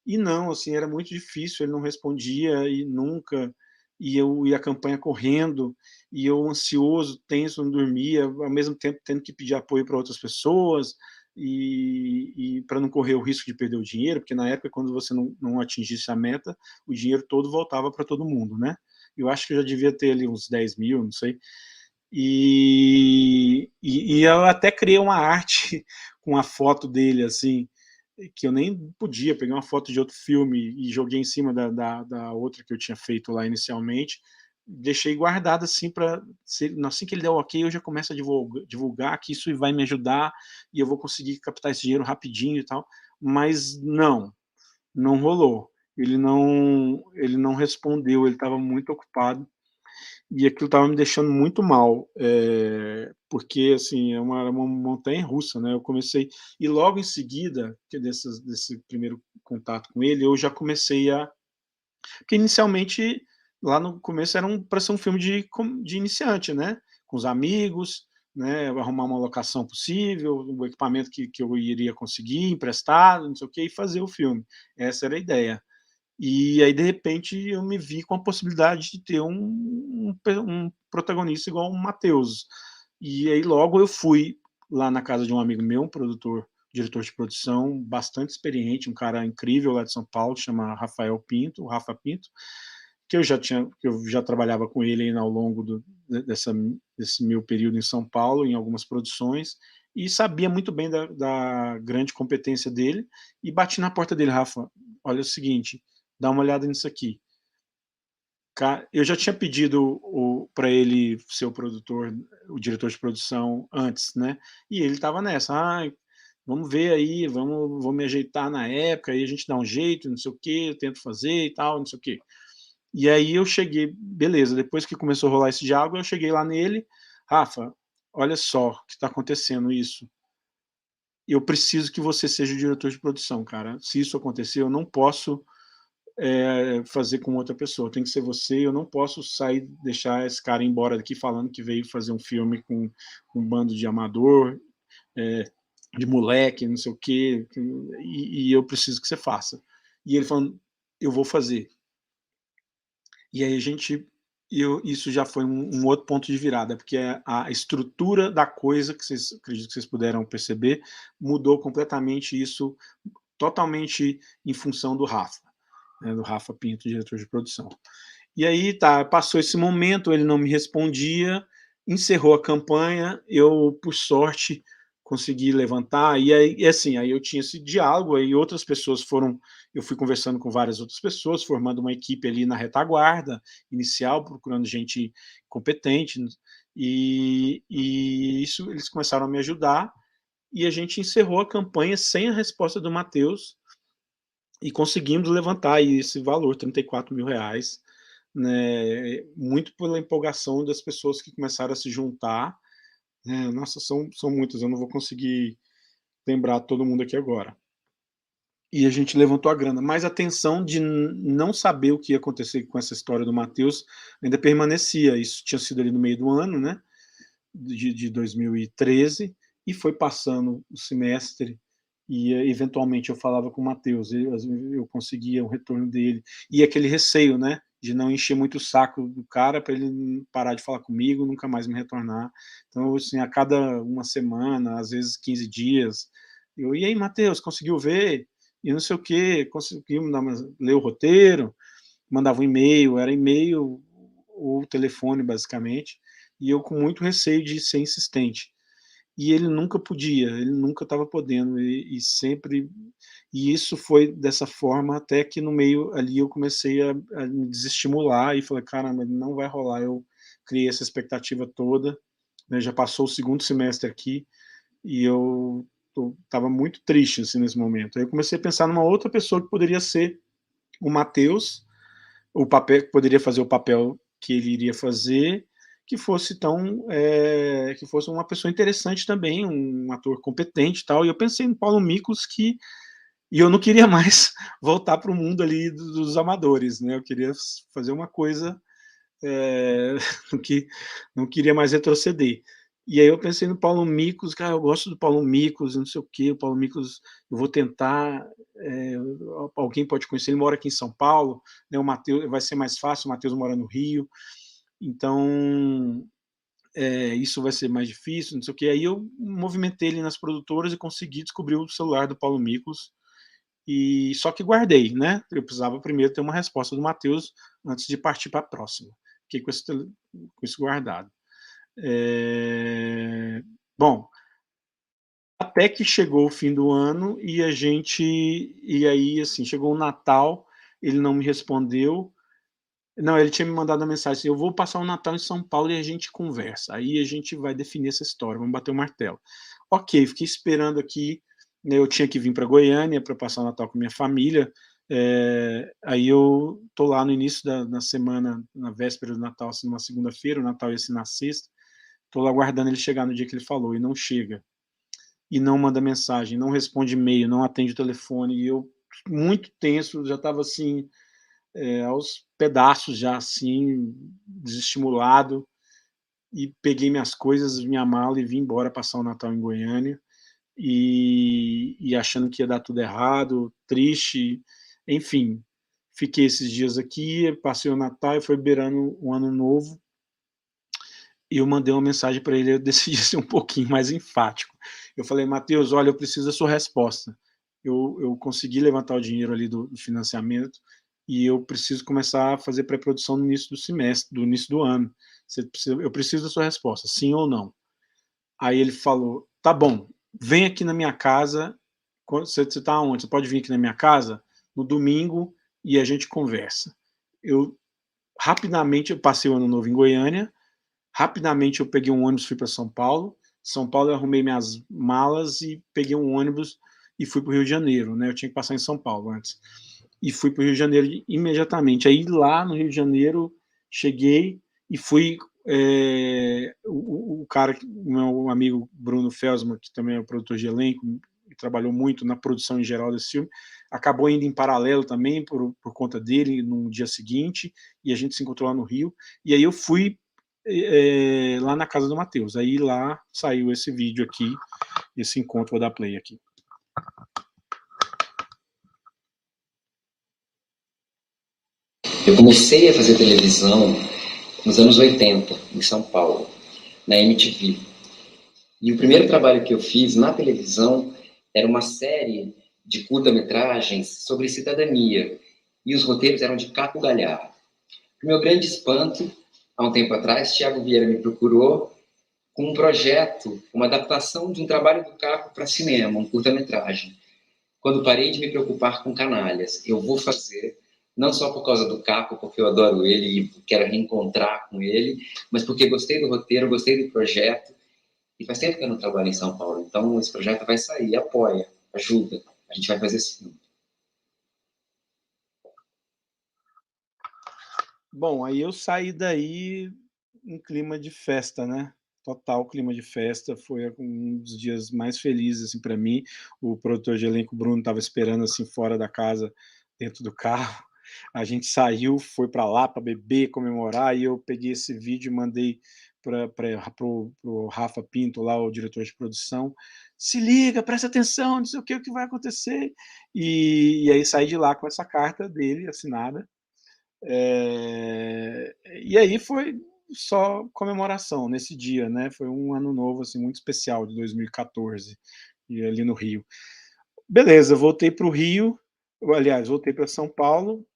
E não, assim, era muito difícil, ele não respondia e nunca, e a campanha correndo, e eu ansioso, tenso, não dormia, ao mesmo tempo tendo que pedir apoio para outras pessoas, e para não correr o risco de perder o dinheiro, porque na época, quando você não atingisse a meta, o dinheiro todo voltava para todo mundo, né? Eu acho que eu já devia ter ali uns 10 mil, não sei. E eu até criei uma arte com a foto dele, assim, que eu nem podia, peguei uma foto de outro filme e joguei em cima da outra que eu tinha feito lá inicialmente, deixei guardado assim para, assim que ele der o ok, eu já começo a divulgar que isso vai me ajudar e eu vou conseguir captar esse dinheiro rapidinho e tal, mas não rolou. Ele não respondeu, ele estava muito ocupado, e aquilo estava me deixando muito mal, porque, assim, é uma montanha-russa, né? Eu comecei, e logo em seguida, desse primeiro contato com ele, eu já comecei porque inicialmente, lá no começo, era para ser um filme de iniciante, né? Com os amigos, né? Arrumar uma locação possível, o equipamento que eu iria conseguir, emprestado, não sei o quê, e fazer o filme. Essa era a ideia. E aí, de repente, eu me vi com a possibilidade de ter um protagonista igual o Matheus. E aí, logo eu fui lá na casa de um amigo meu, um produtor, diretor de produção, bastante experiente, um cara incrível lá de São Paulo, chama Rafael Pinto, o Rafa Pinto, que eu já trabalhava com ele aí ao longo desse meu período em São Paulo, em algumas produções, e sabia muito bem da grande competência dele, e bati na porta dele: Rafa, olha o seguinte, dá uma olhada nisso aqui. Eu já tinha pedido para ele ser o produtor, o diretor de produção antes, né? E ele estava nessa, vamos ver aí, vou me ajeitar na época, aí a gente dá um jeito, não sei o quê, eu tento fazer e tal, não sei o quê. E aí eu cheguei, beleza, depois que começou a rolar esse diálogo, eu cheguei lá nele: Rafa, olha só que está acontecendo isso. Eu preciso que você seja o diretor de produção, cara. Se isso acontecer, eu não posso fazer com outra pessoa, tem que ser você, eu não posso deixar esse cara embora daqui falando que veio fazer um filme com um bando de amador, de moleque, não sei o quê, e eu preciso que você faça. E ele falando: eu vou fazer. E aí isso já foi um outro ponto de virada, porque a estrutura da coisa, acredito que vocês puderam perceber, mudou completamente. Isso totalmente em função do Rafa, né, do Rafa Pinto, diretor de produção. E aí, tá, passou esse momento, ele não me respondia, encerrou a campanha, eu, por sorte, consegui levantar, e aí, assim, aí eu tinha esse diálogo, aí outras pessoas foram, eu fui conversando com várias outras pessoas, formando uma equipe ali na retaguarda inicial, procurando gente competente, e isso, eles começaram a me ajudar, e a gente encerrou a campanha sem a resposta do Matheus, e conseguimos levantar aí esse valor, R$34 mil, né, muito pela empolgação das pessoas que começaram a se juntar, né, nossa, são muitas, eu não vou conseguir lembrar todo mundo aqui agora. E a gente levantou a grana, mas a tensão de não saber o que ia acontecer com essa história do Matheus ainda permanecia, isso tinha sido ali no meio do ano, né, de 2013, e foi passando o semestre, e eventualmente eu falava com o Matheus, eu conseguia o retorno dele, e aquele receio, né, de não encher muito o saco do cara para ele parar de falar comigo, nunca mais me retornar. Então, assim, a cada uma semana, às vezes 15 dias, e aí, Matheus, conseguiu ver? E não sei o quê, conseguiu ler o roteiro, mandava um e-mail, era e-mail ou telefone, basicamente, e eu com muito receio de ser insistente. E ele nunca podia, ele nunca estava podendo, e sempre... E isso foi dessa forma até que no meio ali eu comecei a me desestimular e falei, caramba, não vai rolar. Eu criei essa expectativa toda, né, já passou o segundo semestre aqui e eu estava muito triste assim, nesse momento. Aí eu comecei a pensar numa outra pessoa que poderia ser o Matheus, o papel, que poderia fazer o papel que ele iria fazer, que fosse que fosse uma pessoa interessante também, um ator competente e tal. E eu pensei no Paulo Miklos, e eu não queria mais voltar para o mundo ali dos amadores, né? Eu queria fazer uma coisa que não queria mais retroceder. E aí eu pensei no Paulo Miklos, cara, eu gosto do Paulo Miklos, não sei o quê, o Paulo Miklos, eu vou tentar, alguém pode conhecer, ele mora aqui em São Paulo, né? O Matheus, vai ser mais fácil, o Matheus mora no Rio, então isso vai ser mais difícil, não sei o quê. Aí eu movimentei ele nas produtoras e consegui descobrir o celular do Paulo Miklos, e só que guardei, né? Eu precisava primeiro ter uma resposta do Matheus antes de partir para a próxima. Fiquei com isso guardado. Bom, até que chegou o fim do ano e aí assim, chegou o Natal, ele não me respondeu. Não, ele tinha me mandado uma mensagem assim, eu vou passar o Natal em São Paulo e a gente conversa, aí a gente vai definir essa história, vamos bater o martelo. Ok, fiquei esperando aqui, né, eu tinha que vir para Goiânia para passar o Natal com minha família, aí eu tô lá no início da semana, na véspera do Natal, assim, numa segunda-feira, o Natal ia ser na sexta, tô lá aguardando ele chegar no dia que ele falou, e não chega, e não manda mensagem, não responde e-mail, não atende o telefone, e eu, muito tenso, já estava assim, aos pedaços já, assim, desestimulado, e peguei minhas coisas, minha mala, e vim embora passar o Natal em Goiânia, e achando que ia dar tudo errado, triste, enfim, fiquei esses dias aqui, passei o Natal e foi beirando o Ano Novo, e eu mandei uma mensagem para ele, eu decidi ser um pouquinho mais enfático. Eu falei, Matheus, olha, eu preciso da sua resposta. Eu consegui levantar o dinheiro ali do financiamento, e eu preciso começar a fazer pré-produção no início do semestre, do início do ano. Eu preciso da sua resposta, sim ou não. Aí ele falou, tá bom, vem aqui na minha casa, você está onde? Você pode vir aqui na minha casa no domingo e a gente conversa. Rapidamente eu passei o Ano Novo em Goiânia, rapidamente eu peguei um ônibus, fui para São Paulo eu arrumei minhas malas e peguei um ônibus e fui para o Rio de Janeiro, né? Eu tinha que passar em São Paulo antes. E fui para o Rio de Janeiro imediatamente. Aí lá no Rio de Janeiro, cheguei e fui... o cara, o meu amigo Bruno Felsman, que também é o produtor de elenco, e trabalhou muito na produção em geral desse filme, acabou indo em paralelo também, por conta dele, no dia seguinte, e a gente se encontrou lá no Rio, e aí eu fui lá na casa do Matheus, aí lá saiu esse vídeo aqui, esse encontro, vou dar play aqui. Eu comecei a fazer televisão nos anos 80, em São Paulo, na MTV. E o primeiro trabalho que eu fiz na televisão era uma série de curta-metragens sobre cidadania, e os roteiros eram de Caco Galhardo. Para o meu grande espanto, há um tempo atrás, Thiago Vieira me procurou com um projeto, uma adaptação de um trabalho do Caco para cinema, um curta-metragem. Quando parei de me preocupar com canalhas, eu vou fazer, não só por causa do Caco, porque eu adoro ele e quero reencontrar com ele, mas porque gostei do roteiro, gostei do projeto, e faz tempo que eu não trabalho em São Paulo, então esse projeto vai sair, apoia, ajuda, a gente vai fazer esse filme. Bom, aí eu saí daí em clima de festa, né? Total clima de festa, foi um dos dias mais felizes assim, para mim. O produtor de elenco, Bruno, estava esperando assim fora da casa, dentro do carro. A gente saiu, foi para lá para beber, comemorar, e eu peguei esse vídeo e mandei para o Rafa Pinto, lá, o diretor de produção. Se liga, presta atenção, não sei o que vai acontecer. E aí saí de lá com essa carta dele assinada. E aí foi só comemoração nesse dia, né? Foi um ano novo assim, muito especial, de 2014, e ali no Rio. Beleza, voltei para o Rio, aliás, voltei para São Paulo,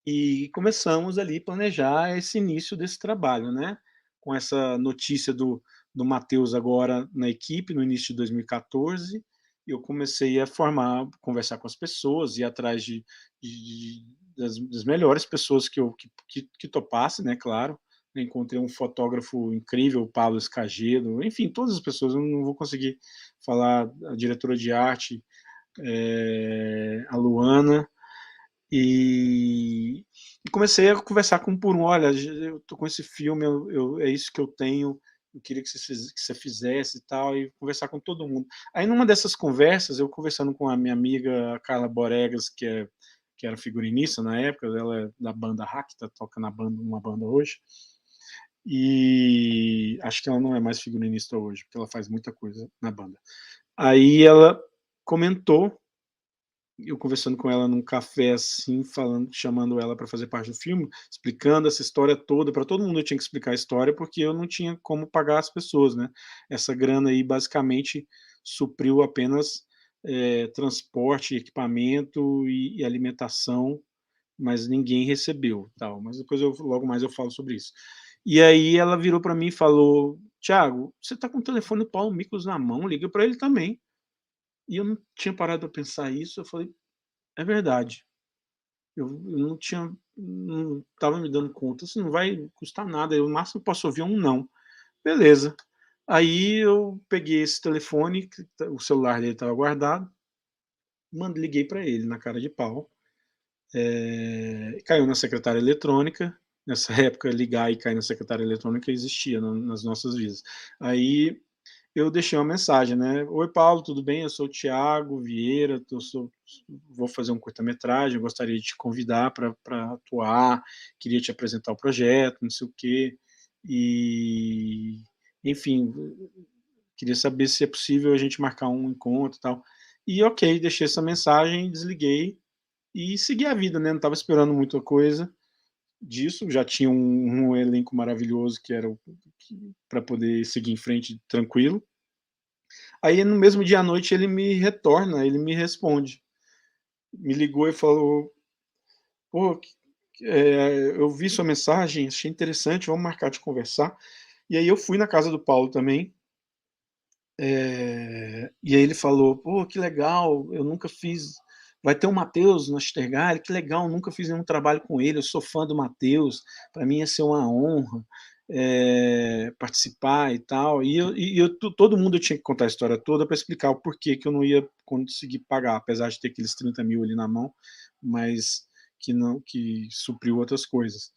e começamos ali a planejar esse início desse trabalho, né? Com essa notícia do Matheus agora na equipe, no início de 2014, eu comecei a conversar com as pessoas, ir atrás das melhores pessoas que topassem, né, claro. Encontrei um fotógrafo incrível, o Pablo Escagedo, enfim, todas as pessoas, eu não vou conseguir falar, a diretora de arte, a Luana, e comecei a conversar com um por um, olha, eu tô com esse filme, é isso que eu tenho, eu queria que você fizesse e tal, e conversar com todo mundo. Aí numa dessas conversas, eu conversando com a minha amiga Carla Boregas, que era figurinista na época, ela é da banda Hack, toca numa banda hoje, e acho que ela não é mais figurinista hoje, porque ela faz muita coisa na banda. Aí ela comentou, eu conversando com ela num café assim, chamando ela para fazer parte do filme, explicando essa história toda, para todo mundo eu tinha que explicar a história, porque eu não tinha como pagar as pessoas, né? Essa grana aí basicamente supriu apenas transporte, equipamento e alimentação, mas ninguém recebeu, tal. Mas depois logo mais eu falo sobre isso. E aí ela virou para mim e falou: Thiago, você está com o telefone do Paulo Miklos na mão, liga para ele também. E eu não tinha parado para pensar isso, eu falei, é verdade. Eu não estava me dando conta, isso não vai custar nada, o máximo que posso ouvir um não. Beleza. Aí eu peguei esse telefone, o celular dele estava guardado, liguei para ele na cara de pau, caiu na secretária eletrônica. Nessa época, ligar e cair na secretária eletrônica existia nas nossas vidas. Aí eu deixei uma mensagem, né? Oi, Paulo, tudo bem? Eu sou o Thiago Vieira, vou fazer um curta-metragem, gostaria de te convidar para atuar, queria te apresentar o projeto, não sei o quê. E, enfim, queria saber se é possível a gente marcar um encontro e tal. E ok, deixei essa mensagem, desliguei e segui a vida, né? Não estava esperando muita coisa disso, já tinha um elenco maravilhoso que era para poder seguir em frente tranquilo. Aí no mesmo dia à noite ele me retorna, ele me responde, me ligou e falou: pô, eu vi sua mensagem, achei interessante, vamos marcar de conversar. E aí eu fui na casa do Paulo também, e aí ele falou: pô, que legal, eu nunca fiz, vai ter o Matheus Nastergalli, que legal, nunca fiz nenhum trabalho com ele, eu sou fã do Matheus, para mim ia ser uma honra participar e tal. Todo mundo eu tinha que contar a história toda para explicar o porquê que eu não ia conseguir pagar, apesar de ter aqueles 30 mil ali na mão, mas que supriu outras coisas.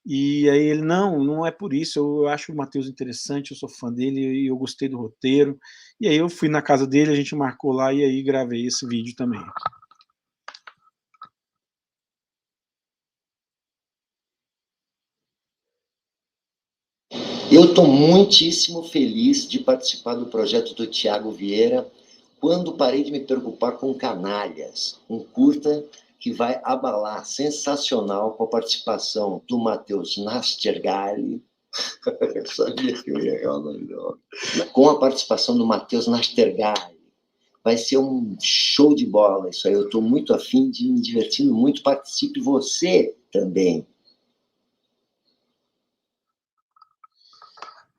E aí ele, não é por isso, eu acho o Matheus interessante, eu sou fã dele e eu gostei do roteiro. E aí eu fui na casa dele, a gente marcou lá e aí gravei esse vídeo também. Eu estou muitíssimo feliz de participar do projeto do Thiago Vieira, quando parei de me preocupar com canalhas, um curta que vai abalar, sensacional, com a participação do Matheus Nastergalli. Eu sabia que eu ia errar o nome dele. Com a participação do Matheus Nastergalli, Vai ser um show de bola isso aí. Eu estou muito afim de me divertindo muito. Participe você também.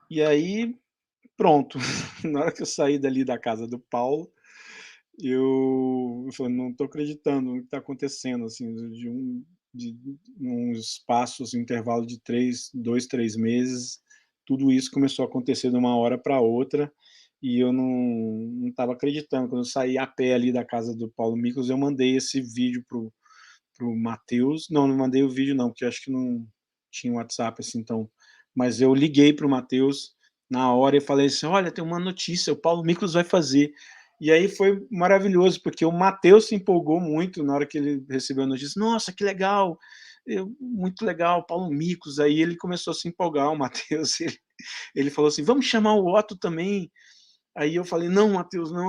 E aí, pronto. Na hora que eu saí dali da casa do Paulo, eu falei, não estou acreditando no que está acontecendo, assim, de um espaço, assim, intervalo de 2, 3 meses, tudo isso começou a acontecer de uma hora para outra, e eu não estava acreditando. Quando eu saí a pé ali da casa do Paulo Miklos, eu mandei esse vídeo pro Matheus. Não mandei o vídeo não, porque eu acho que não tinha WhatsApp assim, então. Mas eu liguei pro Matheus na hora e falei assim, olha, tem uma notícia, o Paulo Miklos vai fazer. E aí foi maravilhoso, porque o Matheus se empolgou muito na hora que ele recebeu a notícia. Nossa, que legal! Muito legal, Paulo Miklos. Aí ele começou a se empolgar, o Matheus. Ele falou assim, vamos chamar o Otto também. Aí eu falei, não, Matheus, não,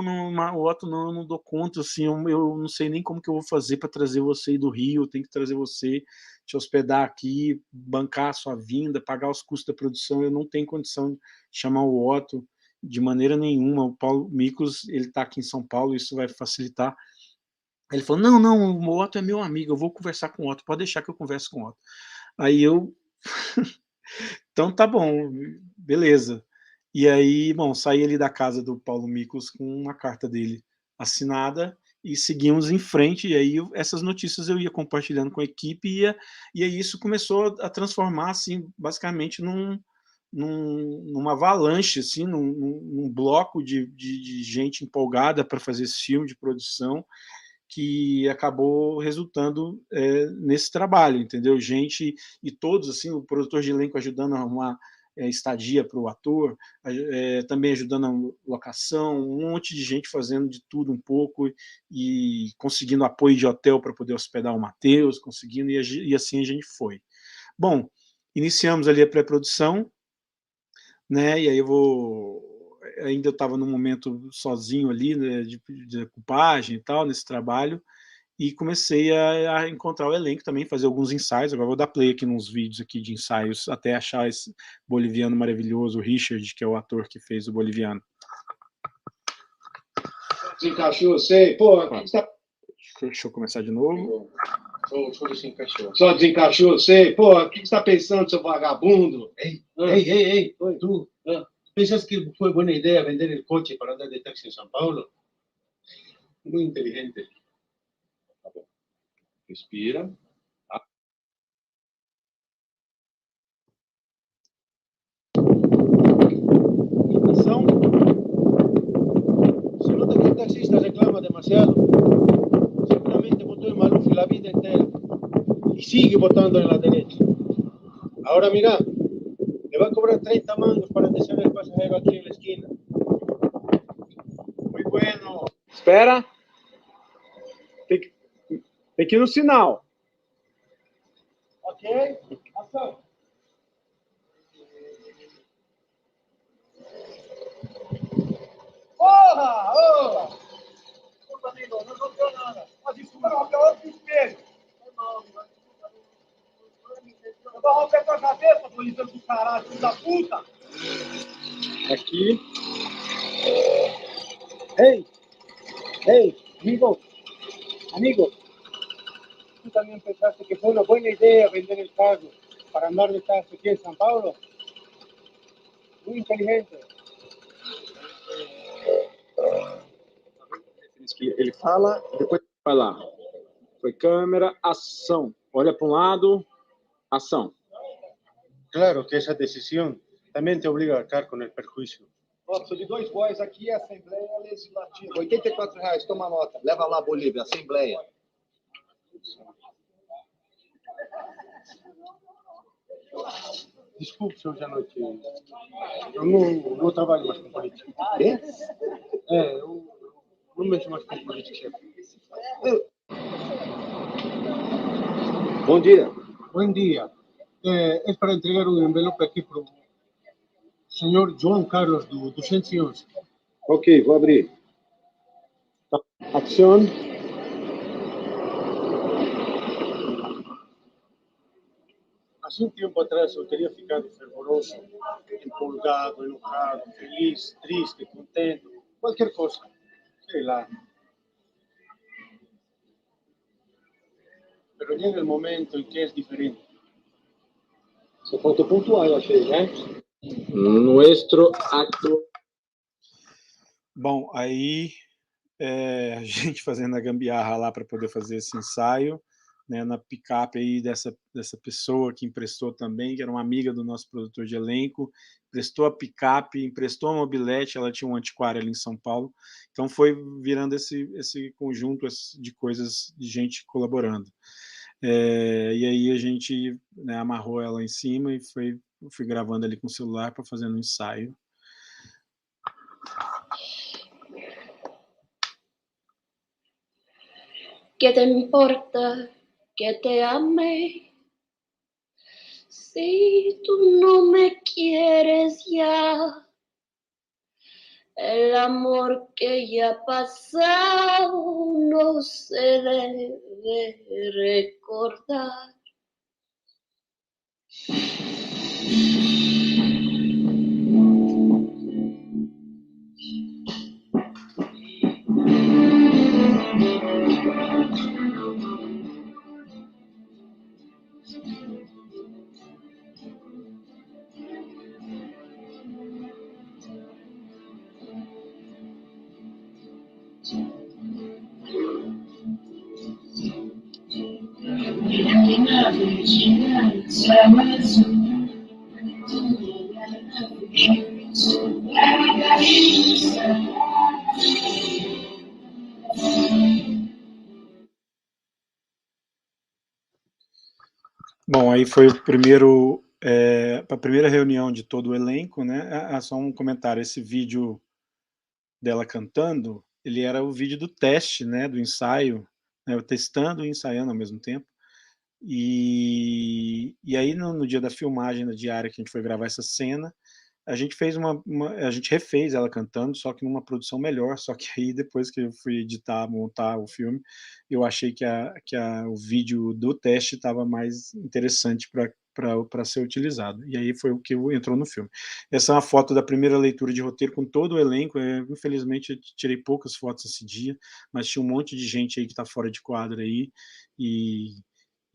o Otto não, eu não dou conta, assim, eu não sei nem como que eu vou fazer para trazer você aí do Rio, eu tenho que trazer você, te hospedar aqui, bancar a sua vinda, pagar os custos da produção, eu não tenho condição de chamar o Otto de maneira nenhuma. O Paulo Miklos, ele está aqui em São Paulo, isso vai facilitar. Ele falou, não, o Otto é meu amigo, eu vou conversar com o Otto, pode deixar que eu converse com o Otto. Aí eu, então tá bom, beleza. E aí, bom, saí ali da casa do Paulo Miklos com uma carta dele assinada e seguimos em frente, e aí essas notícias eu ia compartilhando com a equipe e aí isso começou a transformar, assim, basicamente numa avalanche, assim, num bloco de gente empolgada para fazer esse filme de produção, que acabou resultando nesse trabalho, entendeu? Gente, e todos, assim, o produtor de elenco ajudando a arrumar estadia para o ator, também ajudando a locação, um monte de gente fazendo de tudo um pouco e conseguindo apoio de hotel para poder hospedar o Matheus, conseguindo, e assim a gente foi. Bom, iniciamos ali a pré-produção, né, e aí ainda eu estava num momento sozinho ali, né, de decupagem e tal, nesse trabalho, e comecei a encontrar o elenco também, fazer alguns ensaios. Agora vou dar play aqui nos vídeos aqui de ensaios, até achar esse boliviano maravilhoso, o Richard, que é o ator que fez o boliviano. Desencaixou, sei. Pô, Deixa eu começar de novo. Só desencaixou, sei. Pô, o que você está pensando, seu vagabundo? Ei, tú, ¿piensas que fue buena idea vender el coche para andar de taxi en San Paulo? Muy inteligente. Respira. Ação. Se nota que el taxista reclama demasiado. Seguramente votó en Maluf la vida entera. Y sigue votando en la derecha. Ahora mira, le va a cobrar 30 mangos para descer el pasajero aquí en la esquina. Muy bueno. Espera. Tem que ir no sinal. Ok, ação. Porra! Desculpa, amigo, não aconteceu nada. Mas desculpa, não, é outro espelho. Eu vou romper tua cabeça, polícia do caralho, filho da puta! Aqui. Hey, amigo. ¿Tú también pensaste que fue una buena idea vender el carro para andar de taxi aquí en San Paulo? Muy inteligente. Ele fala, depois vai lá. Foi câmera, ação. Olha para um lado, ação. Claro que esa decisión también te obliga a arcar con el perjuicio. Ó, preciso de 2 boys aqui, Assembleia Legislativa. R$84, toma nota. Leva lá, Bolívia, Assembleia. Desculpe, senhor Janotti. Eu não trabalho mais com política. Quê? Eu não mexo mais com política, chefe. Bom dia. Bom dia. É para entregar um envelope aqui para o senhor João Carlos, do 211. Ok, vou abrir. Ação. Hace un tiempo atrás eu teria ficado fervoroso, empolgado, enojado, feliz, triste, contento, qualquer coisa. sei lá. Pero llega el momento en que es diferente. Você foi muito pontual, achei, né? Nuestro acto. Bom, aí a gente fazendo a gambiarra lá para poder fazer esse ensaio, né, na picape aí dessa pessoa que emprestou também, que era uma amiga do nosso produtor de elenco, emprestou a picape, emprestou a mobilete, ela tinha um antiquário ali em São Paulo, então foi virando esse conjunto de coisas, de gente colaborando. E aí a gente, né, amarrou ela em cima e fui gravando ali com o celular para fazer um ensaio. ¿Qué te importa que te ame? Si tú no me quieres ya, el amor que ya ha pasado no se debe recordar. Bom, aí foi a primeira reunião de todo o elenco, né? Só um comentário, esse vídeo dela cantando, ele era o vídeo do teste, né, do ensaio, né, testando e ensaiando ao mesmo tempo. E aí no dia da filmagem, na diária que a gente foi gravar essa cena, a gente fez a gente refez ela cantando, só que numa produção melhor, só que aí depois que eu fui editar, montar o filme, eu achei que o vídeo do teste estava mais interessante para ser utilizado, e aí foi o que entrou no filme. Essa é uma foto da primeira leitura de roteiro com todo o elenco, infelizmente eu tirei poucas fotos esse dia, mas tinha um monte de gente aí que está fora de quadro aí,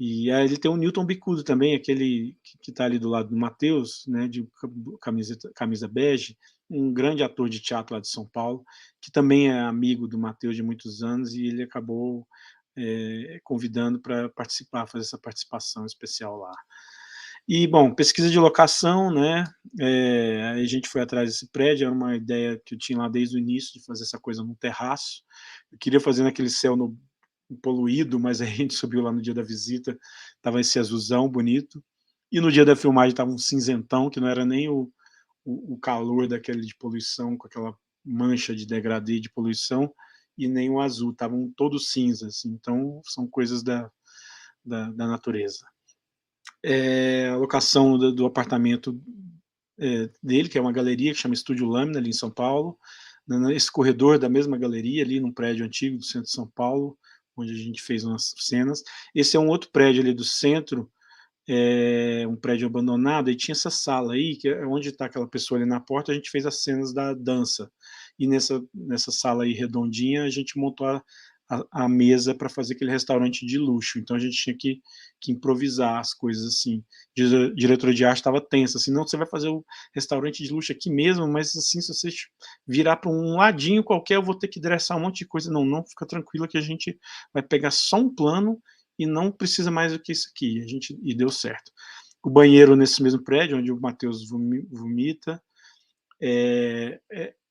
e aí ele tem o Newton Bicudo também, aquele que está ali do lado do Matheus, né, de camisa bege, um grande ator de teatro lá de São Paulo, que também é amigo do Matheus de muitos anos, e ele acabou convidando para participar, fazer essa participação especial lá. E, bom, pesquisa de locação, né, a gente foi atrás desse prédio, era uma ideia que eu tinha lá desde o início, de fazer essa coisa num terraço, eu queria fazer naquele céu poluído, mas a gente subiu lá no dia da visita, estava esse azulzão bonito, e no dia da filmagem estava um cinzentão, que não era nem o calor daquele de poluição, com aquela mancha de degradê de poluição, e nem o azul, estavam todos cinzas, então são coisas da natureza. A locação do apartamento dele, que é uma galeria que chama Estúdio Lâmina, ali em São Paulo, esse corredor da mesma galeria, ali num prédio antigo do centro de São Paulo, onde a gente fez umas cenas. Esse é um outro prédio ali do centro, um prédio abandonado, e tinha essa sala aí, que é onde está aquela pessoa ali na porta, a gente fez as cenas da dança. E nessa sala aí redondinha, a gente montou a mesa para fazer aquele restaurante de luxo. Então a gente tinha que improvisar as coisas assim. A diretora de arte estava tensa, assim, não, você vai fazer o restaurante de luxo aqui mesmo, mas assim, se você virar para um ladinho qualquer, eu vou ter que dressar um monte de coisa. Não, fica tranquila que a gente vai pegar só um plano e não precisa mais do que isso aqui. E deu certo. O banheiro nesse mesmo prédio, onde o Matheus vomita,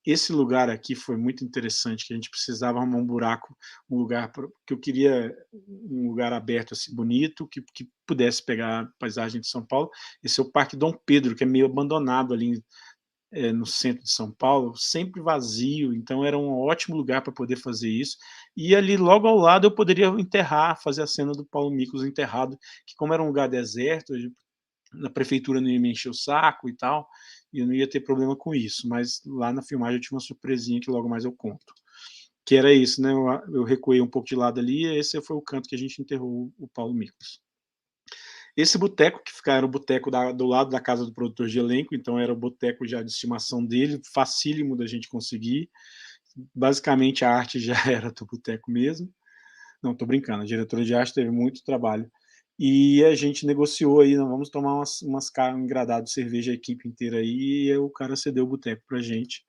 esse lugar aqui foi muito interessante, que a gente precisava arrumar um buraco, um lugar que eu queria, um lugar aberto, assim, bonito, que pudesse pegar a paisagem de São Paulo. Esse é o Parque Dom Pedro, que é meio abandonado ali no centro de São Paulo, sempre vazio, então era um ótimo lugar para poder fazer isso. E ali logo ao lado eu poderia fazer a cena do Paulo Miklos enterrado, que como era um lugar deserto, na prefeitura não ia me encher o saco e tal, e eu não ia ter problema com isso, mas lá na filmagem eu tive uma surpresinha que logo mais eu conto. Que era isso, né? Eu recuei um pouco de lado ali, e esse foi o canto que a gente enterrou o Paulo Miklos. Esse boteco, que era o boteco do lado da casa do produtor de elenco, então era o boteco já de estimação dele, facílimo da gente conseguir, basicamente a arte já era do boteco mesmo. Não, estou brincando, a diretora de arte teve muito trabalho. E a gente negociou aí, nós vamos tomar um engradado de cerveja, a equipe inteira aí, e o cara cedeu o boteco para a gente.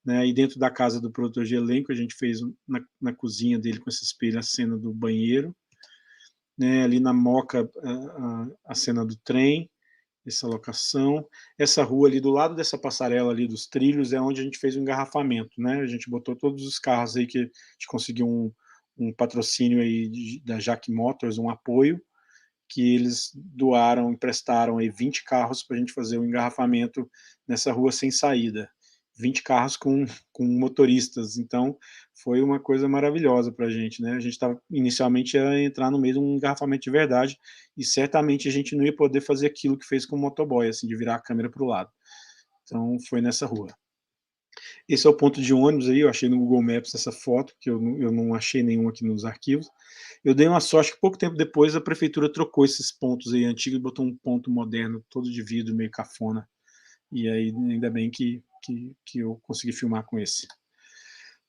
Né? E dentro da casa do produtor de elenco, a gente fez na cozinha dele, com esse espelho, a cena do banheiro. Né? Ali na Moca, a cena do trem, essa locação. Essa rua ali, do lado dessa passarela ali dos trilhos, é onde a gente fez o engarrafamento. Né? A gente botou todos os carros aí que a gente conseguiu um patrocínio aí da Jack Motors, um apoio, que eles doaram, emprestaram aí 20 carros para a gente fazer o engarrafamento nessa rua sem saída. 20 carros com motoristas, então foi uma coisa maravilhosa para a gente, né? A gente inicialmente ia entrar no meio de um engarrafamento de verdade, e certamente a gente não ia poder fazer aquilo que fez com o motoboy, assim, de virar a câmera para o lado. Então foi nessa rua. Esse é o ponto de ônibus aí, eu achei no Google Maps essa foto, que eu não achei nenhum aqui nos arquivos. Eu dei uma sorte que pouco tempo depois a prefeitura trocou esses pontos aí antigos e botou um ponto moderno, todo de vidro, meio cafona. E aí, ainda bem que eu consegui filmar com esse.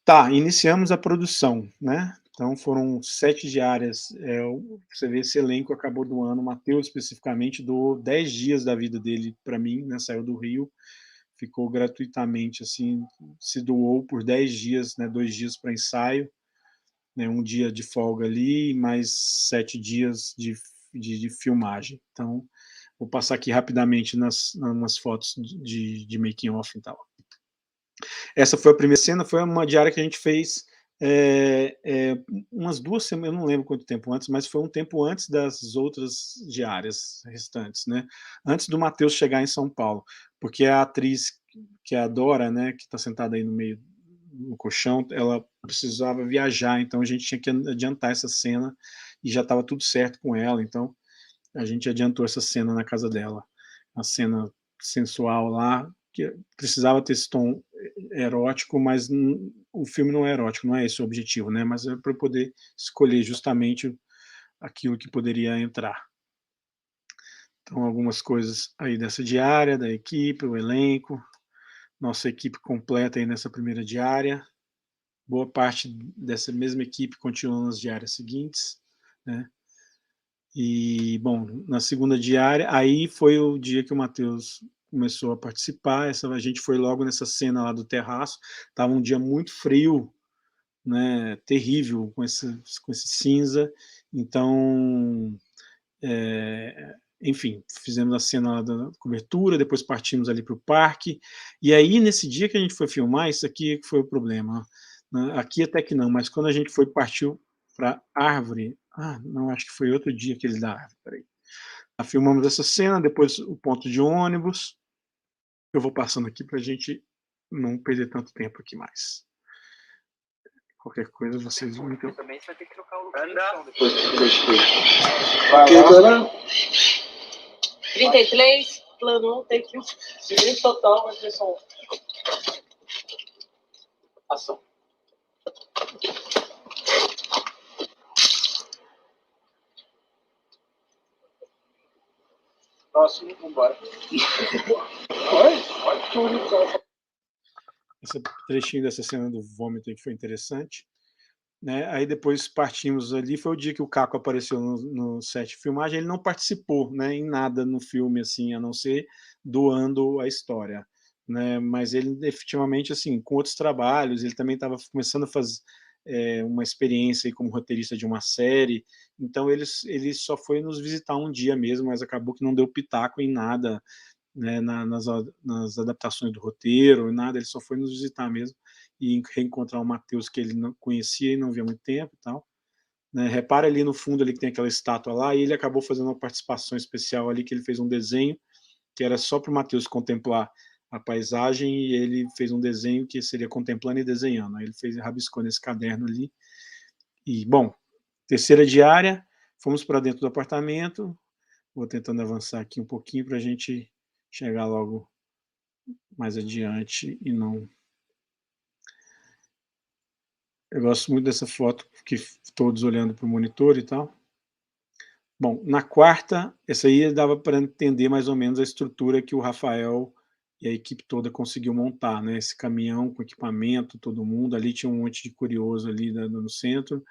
Tá, iniciamos a produção, né? Então, foram 7 diárias. Você vê, esse elenco acabou doando. O Matheus, especificamente, doou 10 dias da vida dele para mim, né? Saiu do Rio, ficou gratuitamente, assim, se doou por 10 dias, né? 2 dias para ensaio, né? 1 dia de folga ali, mais 7 dias de filmagem. Então, vou passar aqui rapidamente nas fotos de making off e tal. Essa foi a primeira cena, foi uma diária que a gente fez umas 2 semanas, eu não lembro quanto tempo antes, mas foi um tempo antes das outras diárias restantes, né? Antes do Matheus chegar em São Paulo, porque a atriz, que é a Dora, né, que está sentada aí no meio no colchão, ela precisava viajar, então a gente tinha que adiantar essa cena, e já estava tudo certo com ela, então a gente adiantou essa cena na casa dela, a cena sensual lá, que precisava ter esse tom erótico, mas o filme não é erótico, não é esse o objetivo, né? Mas é para poder escolher justamente aquilo que poderia entrar. Então, algumas coisas aí dessa diária, da equipe, o elenco, nossa equipe completa aí nessa primeira diária, boa parte dessa mesma equipe continua nas diárias seguintes, né? E, bom, na segunda diária, aí foi o dia que o Matheus começou a participar, a gente foi logo nessa cena lá do terraço, estava um dia muito frio, né, terrível, com esse cinza, então, enfim, fizemos a cena lá da cobertura, depois partimos ali para o parque, e aí nesse dia que a gente foi filmar, isso aqui foi o problema, né? Aqui até que não, mas quando a gente partiu para árvore, não, acho que foi outro dia aquele da árvore, peraí. Filmamos essa cena, depois o ponto de ônibus. Eu vou passando aqui para a gente não perder tanto tempo aqui mais. Qualquer coisa vocês vão então. Também você vai ter que trocar o lugar depois que 33, plano 1, take 1. Silêncio total, vai ser só ação. Próximo, vambora. Esse trechinho dessa cena do vômito aí que foi interessante, né? Aí depois partimos ali, foi o dia que o Caco apareceu no set de filmagem. Ele não participou, né, em nada no filme, assim, a não ser doando a história, né? Mas ele efetivamente, assim, com outros trabalhos, ele também estava começando a fazer uma experiência aí como roteirista de uma série, então ele só foi nos visitar um dia mesmo, mas acabou que não deu pitaco em nada, né, nas adaptações do roteiro, nada, ele só foi nos visitar mesmo e reencontrar o Matheus, que ele não conhecia e não via há muito tempo e tal, né? Repara ali no fundo ali que tem aquela estátua lá, e ele acabou fazendo uma participação especial ali, que ele fez um desenho que era só para o Matheus contemplar a paisagem, e ele fez um desenho que seria contemplando e desenhando. Aí ele rabiscou nesse caderno ali. E, bom, terceira diária, fomos para dentro do apartamento. Vou tentando avançar aqui um pouquinho para a gente chegar logo mais adiante e não... Eu gosto muito dessa foto, que todos olhando para o monitor e tal. Bom, na quarta, essa aí dava para entender mais ou menos a estrutura que o Rafael e a equipe toda conseguiu montar, né, esse caminhão com equipamento, todo mundo, ali tinha um monte de curioso ali no centro,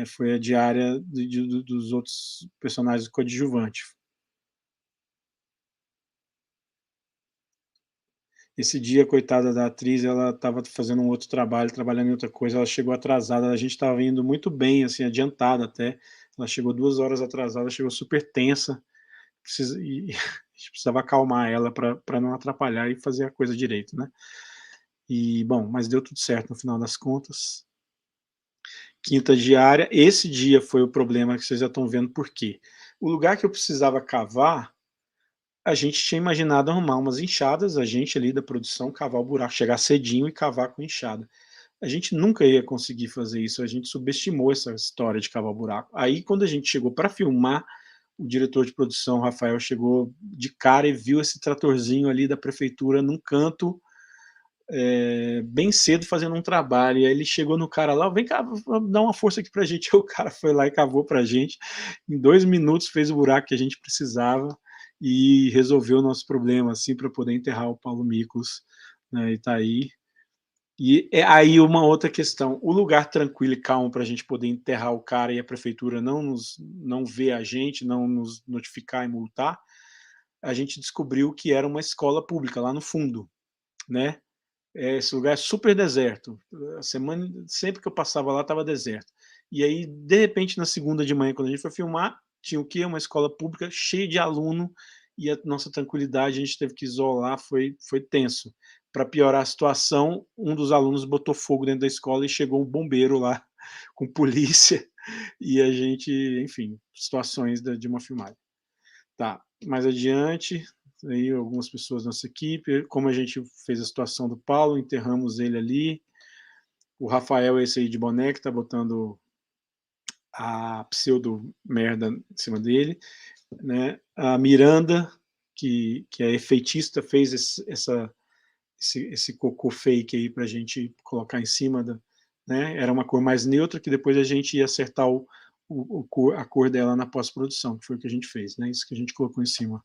foi a diária dos outros personagens coadjuvantes. Esse dia, coitada da atriz, ela estava fazendo um outro trabalho, trabalhando em outra coisa, ela chegou atrasada, a gente estava indo muito bem, assim, adiantada até, ela chegou 2 horas atrasada, chegou super tensa, e a gente precisava acalmar ela para não atrapalhar e fazer a coisa direito, né. E, bom, mas deu tudo certo no final das contas. Quinta diária, esse dia foi o problema que vocês já estão vendo por quê. O lugar que eu precisava cavar, a gente tinha imaginado arrumar umas enxadas, a gente ali da produção cavar o buraco, chegar cedinho e cavar com enxada. A gente nunca ia conseguir fazer isso, a gente subestimou essa história de cavar o buraco. Aí quando a gente chegou para filmar, o diretor de produção, o Rafael, chegou de cara e viu esse tratorzinho ali da prefeitura num canto, bem cedo fazendo um trabalho, e aí ele chegou no cara lá, vem cá, dá uma força aqui pra gente, o cara foi lá e cavou pra gente, em 2 minutos fez o buraco que a gente precisava, e resolveu o nosso problema, assim, para poder enterrar o Paulo Miklos, né, e tá aí. E aí uma outra questão, o lugar tranquilo e calmo para a gente poder enterrar o cara e a prefeitura não ver a gente, não nos notificar e multar, a gente descobriu que era uma escola pública lá no fundo, né. Esse lugar é super deserto, a semana sempre que eu passava lá estava deserto. E aí, de repente, na segunda de manhã, quando a gente foi filmar, tinha o quê? Uma escola pública cheia de aluno, e a nossa tranquilidade, a gente teve que isolar, foi tenso. Para piorar a situação, um dos alunos botou fogo dentro da escola e chegou um bombeiro lá com polícia, e a gente, enfim, situações de uma filmagem. Tá, mais adiante, aí algumas pessoas da nossa equipe, como a gente fez a situação do Paulo, enterramos ele ali. O Rafael, esse aí de boné, que tá botando a pseudo merda em cima dele, né? A Miranda, que é efeitista, fez esse cocô fake aí pra gente colocar em cima da, né? Era uma cor mais neutra, que depois a gente ia acertar a cor dela na pós-produção, que foi o que a gente fez, né? Isso que a gente colocou em cima.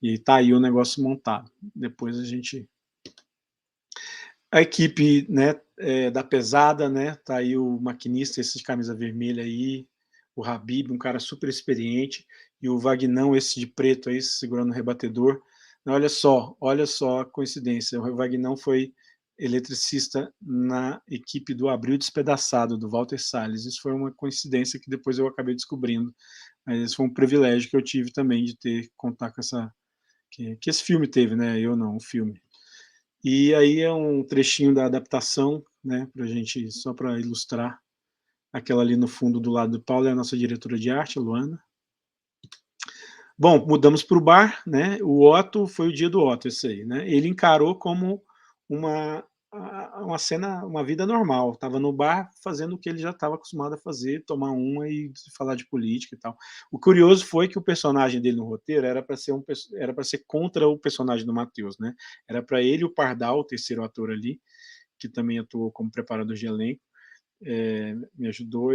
E tá aí o negócio montado. Depois a gente... A equipe, né, da pesada, né? Tá aí o maquinista, esse de camisa vermelha aí, o Habib, um cara super experiente, e o Vagnão, esse de preto aí, segurando o rebatedor. Olha só a coincidência, o Vagnão foi eletricista na equipe do Abril Despedaçado, do Walter Salles. Isso foi uma coincidência que depois eu acabei descobrindo, mas esse foi um privilégio que eu tive também de ter, contar com essa... que esse filme teve, né? Eu não, o filme. E aí é um trechinho da adaptação, né, pra gente, só para ilustrar. Aquela ali no fundo do lado do Paulo é a nossa diretora de arte, a Luana. Bom, mudamos para o bar, né? O Otto, foi o dia do Otto, esse aí, né? Ele encarou como uma cena, uma vida normal. Estava no bar fazendo o que ele já estava acostumado a fazer, tomar uma e falar de política e tal. O curioso foi que o personagem dele no roteiro era para ser contra o personagem do Matheus, né? Era para ele, o Pardal, o terceiro ator ali, que também atuou como preparador de elenco, me ajudou,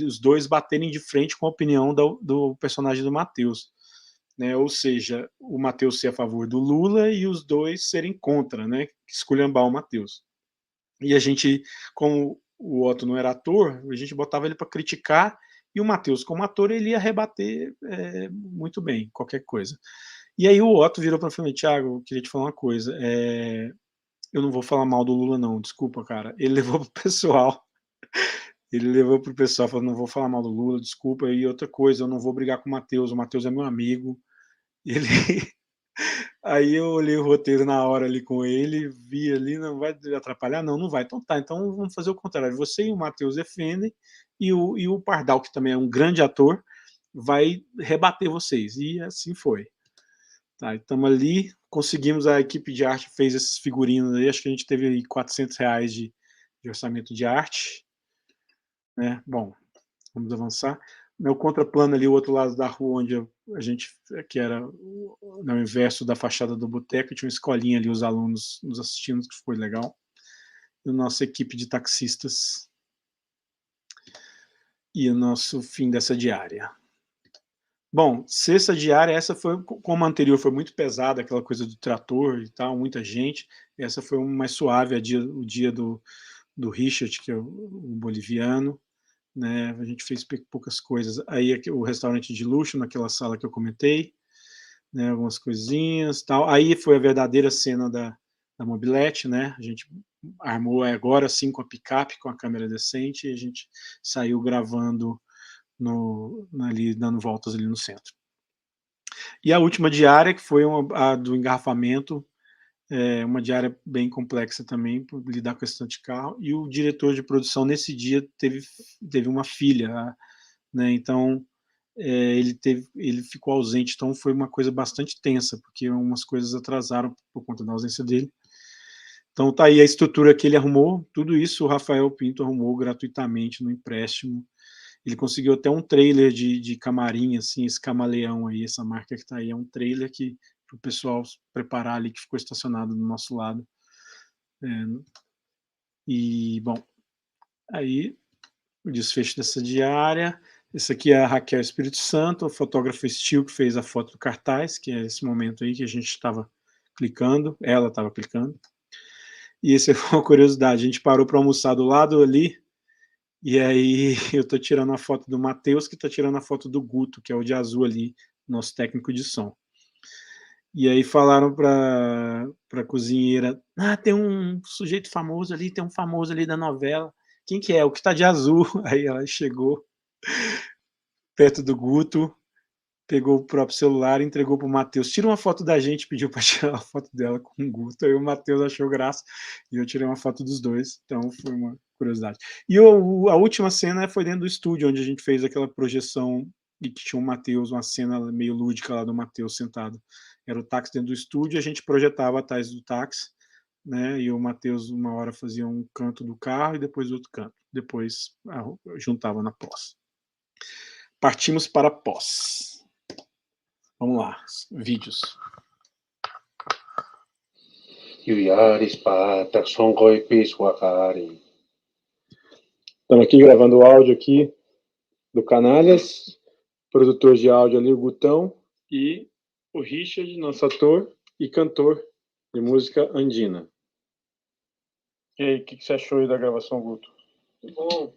os dois baterem de frente com a opinião do personagem do Matheus, né? Ou seja, o Matheus ser a favor do Lula e os dois serem contra, né? Esculhambar o Matheus. E a gente, como o Otto não era ator, a gente botava ele para criticar, e o Matheus, como ator, ele ia rebater muito bem, qualquer coisa. E aí o Otto virou para mim e falou: Thiago, eu queria te falar uma coisa, eu não vou falar mal do Lula não, desculpa, cara. Ele levou pro pessoal, falou: não vou falar mal do Lula, desculpa, e outra coisa, eu não vou brigar com o Matheus é meu amigo. Ele aí eu olhei o roteiro na hora ali com ele, vi ali, não vai atrapalhar? Não, não vai. Então tá, então vamos fazer o contrário, você e o Matheus defendem, e o Pardal, que também é um grande ator, vai rebater vocês, e assim foi. Tá, estamos ali, conseguimos, a equipe de arte fez esses figurinos aí, acho que a gente teve aí R$400 de orçamento de arte, né? Bom, vamos avançar. Meu contraplano ali, o outro lado da rua, onde a gente, que era no inverso da fachada do boteco, tinha uma escolinha ali, os alunos nos assistindo, que foi legal. E a nossa equipe de taxistas. E o nosso fim dessa diária. Bom, sexta diária, essa foi, como a anterior foi muito pesada, aquela coisa do trator e tal, muita gente, essa foi mais suave, o dia do Richard, que é o boliviano, né? A gente fez poucas coisas. Aí aqui, o restaurante de luxo, naquela sala que eu comentei, né? Algumas coisinhas, tal. Aí foi a verdadeira cena da mobilete, né? A gente armou agora sim com a picape, com a câmera decente, e a gente saiu gravando ali, dando voltas ali no centro. E a última diária, que foi a do engarrafamento, uma diária bem complexa também, por lidar com esse tanto de carro, e o diretor de produção, nesse dia, teve uma filha, né, então ele ficou ausente, então foi uma coisa bastante tensa, porque umas coisas atrasaram por conta da ausência dele. Então tá aí a estrutura que ele arrumou, tudo isso o Rafael Pinto arrumou gratuitamente no empréstimo. Ele conseguiu até um trailer de camarim, assim, esse camaleão aí, essa marca que tá aí, é um trailer que para o pessoal preparar ali, que ficou estacionado do nosso lado. E, bom, aí o desfecho dessa diária. Esse aqui é a Raquel Espírito Santo, a fotógrafa Steel, que fez a foto do cartaz, que é esse momento aí que a gente estava clicando, ela estava clicando. E essa foi uma curiosidade, a gente parou para almoçar do lado ali, e aí eu estou tirando a foto do Matheus, que está tirando a foto do Guto, que é o de azul ali, nosso técnico de som. E aí falaram para a cozinheira, tem um sujeito famoso ali, tem um famoso ali da novela, quem que é? O que está de azul. Aí ela chegou perto do Guto, pegou o próprio celular e entregou para o Matheus. Tira uma foto da gente, pediu para tirar a foto dela com o Guto. Aí o Matheus achou graça e eu tirei uma foto dos dois. Então foi uma curiosidade. E a última cena foi dentro do estúdio, onde a gente fez aquela projeção e que tinha o Matheus, uma cena meio lúdica lá do Matheus sentado. Era o táxi dentro do estúdio, a gente projetava atrás do táxi, né? E o Matheus, uma hora, fazia um canto do carro e depois outro canto. Depois juntava na pós. Partimos para a pós. Vamos lá, vídeos. Estamos aqui gravando o áudio aqui do Canalhas, produtor de áudio ali, o Gutão, e o Richard, nosso ator e cantor de música andina. E aí, o que você achou aí da gravação, Guto? Muito bom.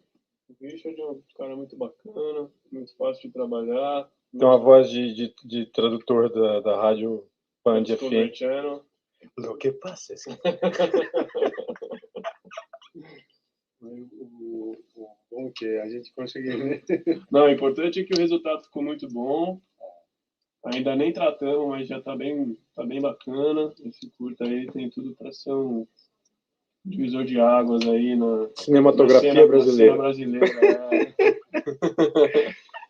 O Richard é um cara muito bacana, muito fácil de trabalhar. Tem uma voz de tradutor da rádio Band FM. O que passa? Bom que a gente conseguiu ver. Não, o importante é que o resultado ficou muito bom. Ainda nem tratamos, mas já tá bem bacana. Esse curta aí tem tudo para ser um divisor de águas aí na cinematografia brasileira. Na cena brasileira,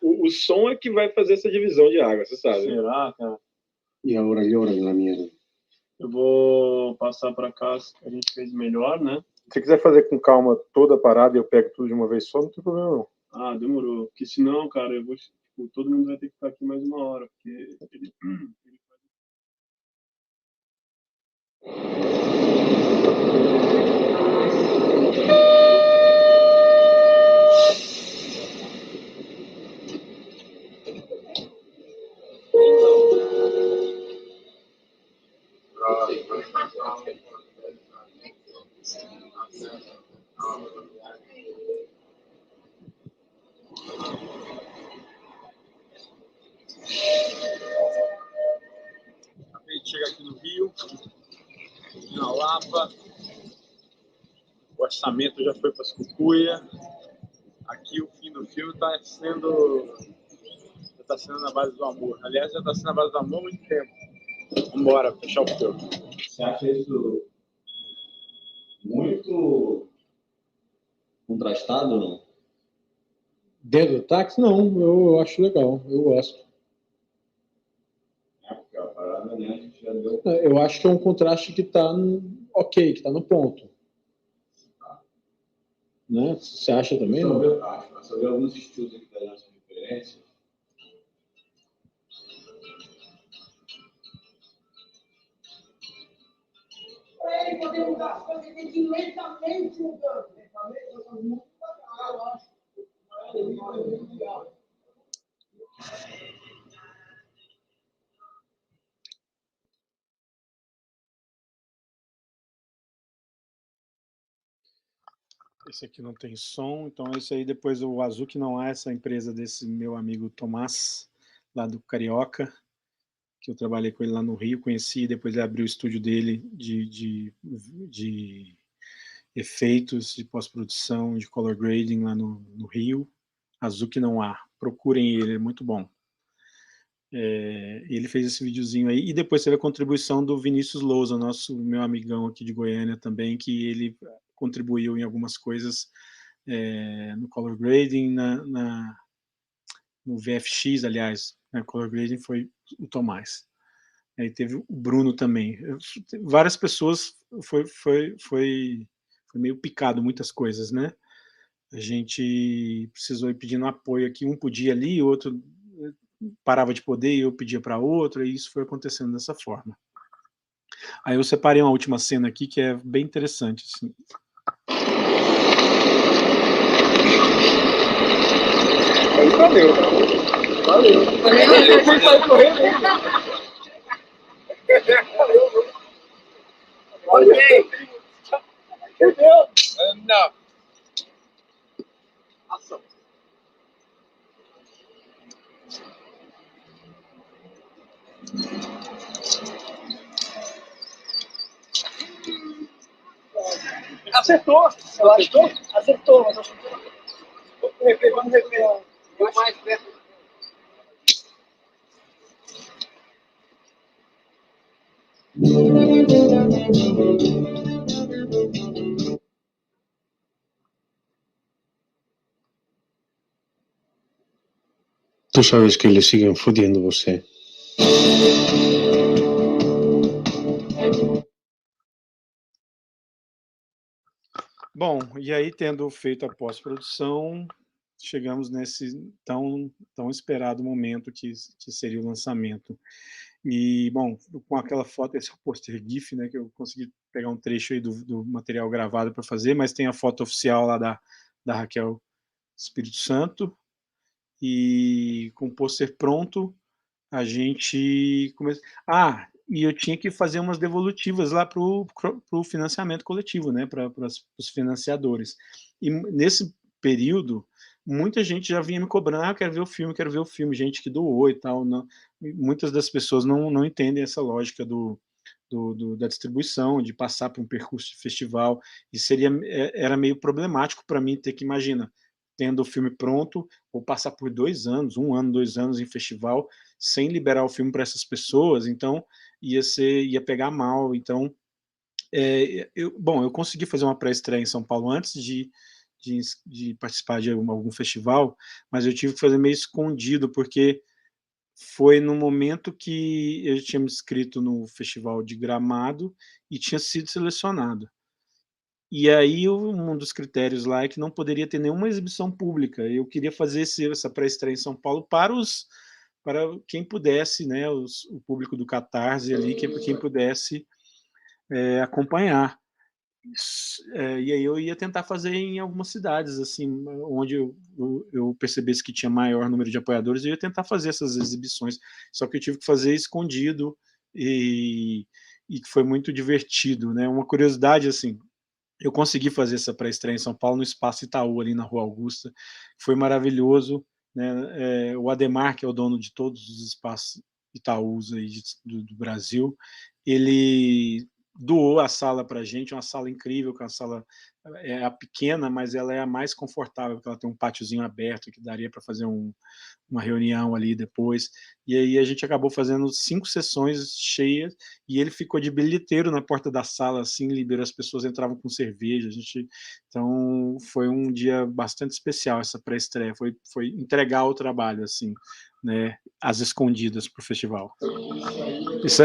O som é que vai fazer essa divisão de águas, você sabe. Será, cara? E agora llora na minha. Eu vou passar para cá, a gente fez melhor, né? Se você quiser fazer com calma toda a parada e eu pego tudo de uma vez só, não tem problema não. Ah, demorou. Porque senão, cara, eu vou, todo mundo vai ter que ficar aqui mais uma hora, porque ele Acabei de chegar aqui no Rio, na Lapa. O orçamento já foi para as Cucuia. Aqui o fim do filme está sendo na base do amor. Aliás, já está sendo na base do amor há muito tempo. Vamos embora, fechar o filme. Você acha isso muito contrastado ou não? Dentro do táxi, não. Eu acho legal. Eu gosto. Porque a parada, né, a gente já deu... Eu acho que é um contraste que está ok, que está no ponto. Né? Você acha também? Eu acho. Mas eu vi alguns estilos aqui da nossa referência. Poder mudar as coisas, tem que ir lentamente mudando. Lentamente, eu sou muito legal, eu acho. Esse aqui não tem som, então esse aí depois o azul que não há, essa empresa desse meu amigo Tomás, lá do Carioca, que eu trabalhei com ele lá no Rio, conheci, depois ele abriu o estúdio dele de efeitos, de pós-produção, de color grading lá no Rio. Azul que não há, procurem ele, é muito bom. Ele fez esse videozinho aí, e depois teve a contribuição do Vinícius Lousa, meu amigão aqui de Goiânia também, que ele contribuiu em algumas coisas no color grading, no VFX, aliás, né, color grading foi o Tomás. Aí teve o Bruno também. Várias pessoas, foi meio picado muitas coisas, né? A gente precisou ir pedindo apoio aqui, um podia ali, o outro parava de poder e eu pedia para outro, e isso foi acontecendo dessa forma. Aí eu separei uma última cena aqui que é bem interessante, assim. Valeu. Valeu. Foi sair correndo. Olha aí. Entendeu? Não. Ação. Acertou. Eu acho que acertou, mas acho que vamos recuperar. Mais perto. Tú sabes que le siguen fodiendo você. Bom, e aí tendo feito a pós-produção, chegamos nesse tão esperado momento que seria o lançamento. E, bom, com aquela foto, esse é o pôster GIF, né, que eu consegui pegar um trecho aí do material gravado para fazer, mas tem a foto oficial lá da Raquel Espírito Santo, e com o pôster pronto, a gente começou... e eu tinha que fazer umas devolutivas lá para o financiamento coletivo, né, para os financiadores. E nesse período, muita gente já vinha me cobrando, quero ver o filme, gente que doou e tal. Não, muitas das pessoas não entendem essa lógica da distribuição, de passar por um percurso de festival, e era meio problemático para mim ter que, imagina, tendo o filme pronto, ou passar por 2 anos, 1 ano, 2 anos em festival, sem liberar o filme para essas pessoas, então ia pegar mal. Então, eu consegui fazer uma pré-estreia em São Paulo antes de participar de algum festival, mas eu tive que fazer meio escondido, porque foi no momento que eu tinha me inscrito no Festival de Gramado e tinha sido selecionado. E aí um dos critérios lá é que não poderia ter nenhuma exibição pública. Eu queria fazer essa pré-estreia em São Paulo para quem pudesse, né, o público do Catarse ali, quem pudesse acompanhar. E aí eu ia tentar fazer em algumas cidades, assim, onde eu percebesse que tinha maior número de apoiadores, eu ia tentar fazer essas exibições, só que eu tive que fazer escondido, e que foi muito divertido, né? Uma curiosidade, assim, eu consegui fazer essa pré-estreia em São Paulo no Espaço Itaú, ali na Rua Augusta, foi maravilhoso, né? O Ademar, que é o dono de todos os espaços Itaús aí do Brasil, ele doou a sala para a gente, uma sala incrível, que a sala é pequena, mas ela é a mais confortável, porque ela tem um pátiozinho aberto, que daria para fazer uma reunião ali depois, e aí a gente acabou fazendo 5 sessões cheias, e ele ficou de bilheteiro na porta da sala, assim, liberou, as pessoas entravam com cerveja, então foi um dia bastante especial essa pré-estreia, foi entregar o trabalho, assim, né, às escondidas para o festival. Isso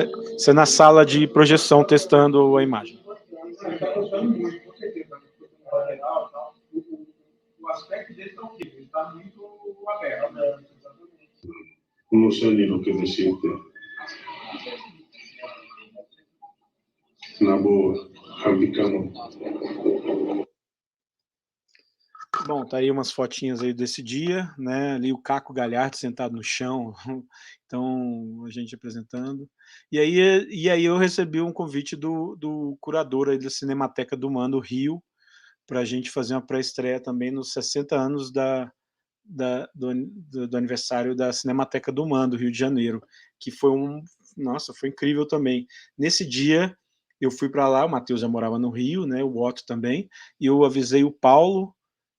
é na sala de projeção, testando a imagem. O aspecto dele está ok, ele está muito aberto. No sé ni lo que decirte. Na boa, americano. Bom, tá aí umas fotinhas aí desse dia, né? Ali o Caco Galhardo sentado no chão, então a gente apresentando. E aí eu recebi um convite do curador aí da Cinemateca do Mano, Rio, para a gente fazer uma pré-estreia também nos 60 anos do aniversário da Cinemateca do MAN, do Rio de Janeiro, que foi nossa, foi incrível também. Nesse dia, eu fui para lá, o Matheus já morava no Rio, né, o Otto também, e eu avisei o Paulo,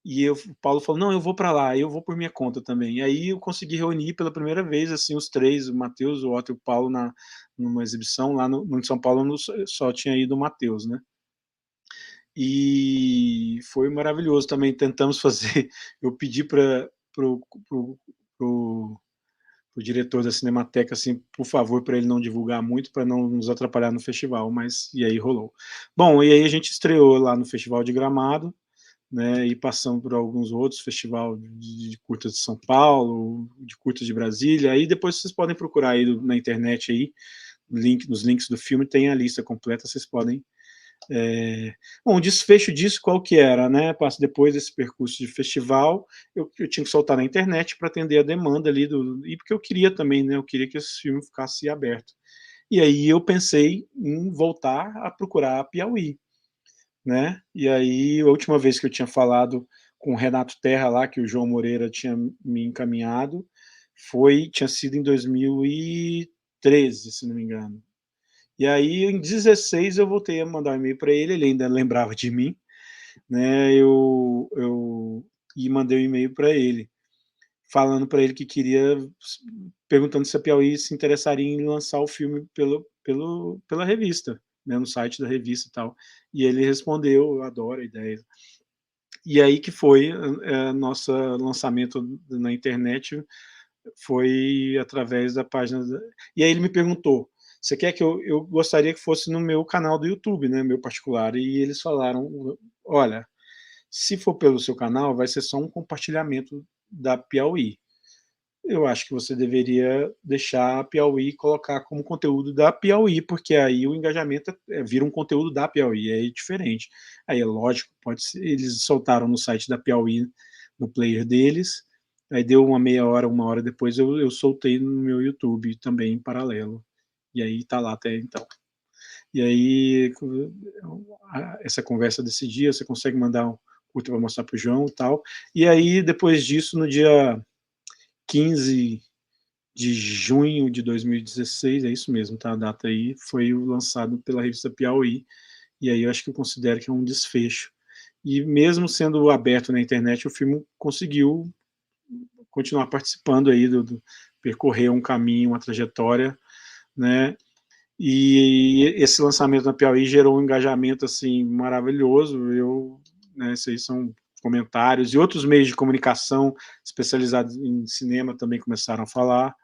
e o Paulo falou, não, eu vou para lá, eu vou por minha conta também. E aí eu consegui reunir pela primeira vez, assim, os três, o Matheus, o Otto e o Paulo, numa exibição lá no São Paulo, só tinha ido o Matheus, né? E foi maravilhoso também, tentamos fazer, eu pedi para o diretor da Cinemateca, assim, por favor, para ele não divulgar muito, para não nos atrapalhar no festival, mas e aí rolou. Bom, e aí a gente estreou lá no Festival de Gramado, né, e passando por alguns outros, festival de curtas de São Paulo, de curtas de Brasília, aí depois vocês podem procurar aí na internet aí, nos links do filme, tem a lista completa, vocês podem. Bom, o desfecho disso qual que era, né? Depois desse percurso de festival, eu tinha que soltar na internet para atender a demanda ali e porque eu queria também, né? Eu queria que esse filme ficasse aberto. E aí eu pensei em voltar a procurar a Piauí, né? E aí a última vez que eu tinha falado com o Renato Terra lá, que o João Moreira tinha me encaminhado, tinha sido em 2013, se não me engano. E aí, em 16, eu voltei a mandar um e-mail para ele ainda lembrava de mim, né? E mandei um e-mail para ele, falando para ele que perguntando se a Piauí se interessaria em lançar o filme pela revista, né? No site da revista e tal. E ele respondeu, eu adoro a ideia. E aí que foi nosso lançamento na internet, foi através da página. E aí ele me perguntou, você quer que eu gostaria que fosse no meu canal do YouTube, né, meu particular, e eles falaram, olha, se for pelo seu canal, vai ser só um compartilhamento da Piauí. Eu acho que você deveria deixar a Piauí e colocar como conteúdo da Piauí, porque aí o engajamento vira um conteúdo da Piauí, é diferente. Aí é lógico, pode ser, eles soltaram no site da Piauí, no player deles, aí deu uma hora depois eu soltei no meu YouTube também em paralelo. E aí tá lá até então. E aí, essa conversa desse dia, você consegue mandar um curto para mostrar para o João e tal. E aí, depois disso, no dia 15 de junho de 2016, é isso mesmo, tá? A data aí, foi lançado pela revista Piauí. E aí eu acho que eu considero que é um desfecho. E mesmo sendo aberto na internet, o filme conseguiu continuar participando aí percorrer um caminho, uma trajetória, né? E esse lançamento na Piauí gerou um engajamento assim maravilhoso. Né, esses aí são comentários, e outros meios de comunicação especializados em cinema também começaram a falar,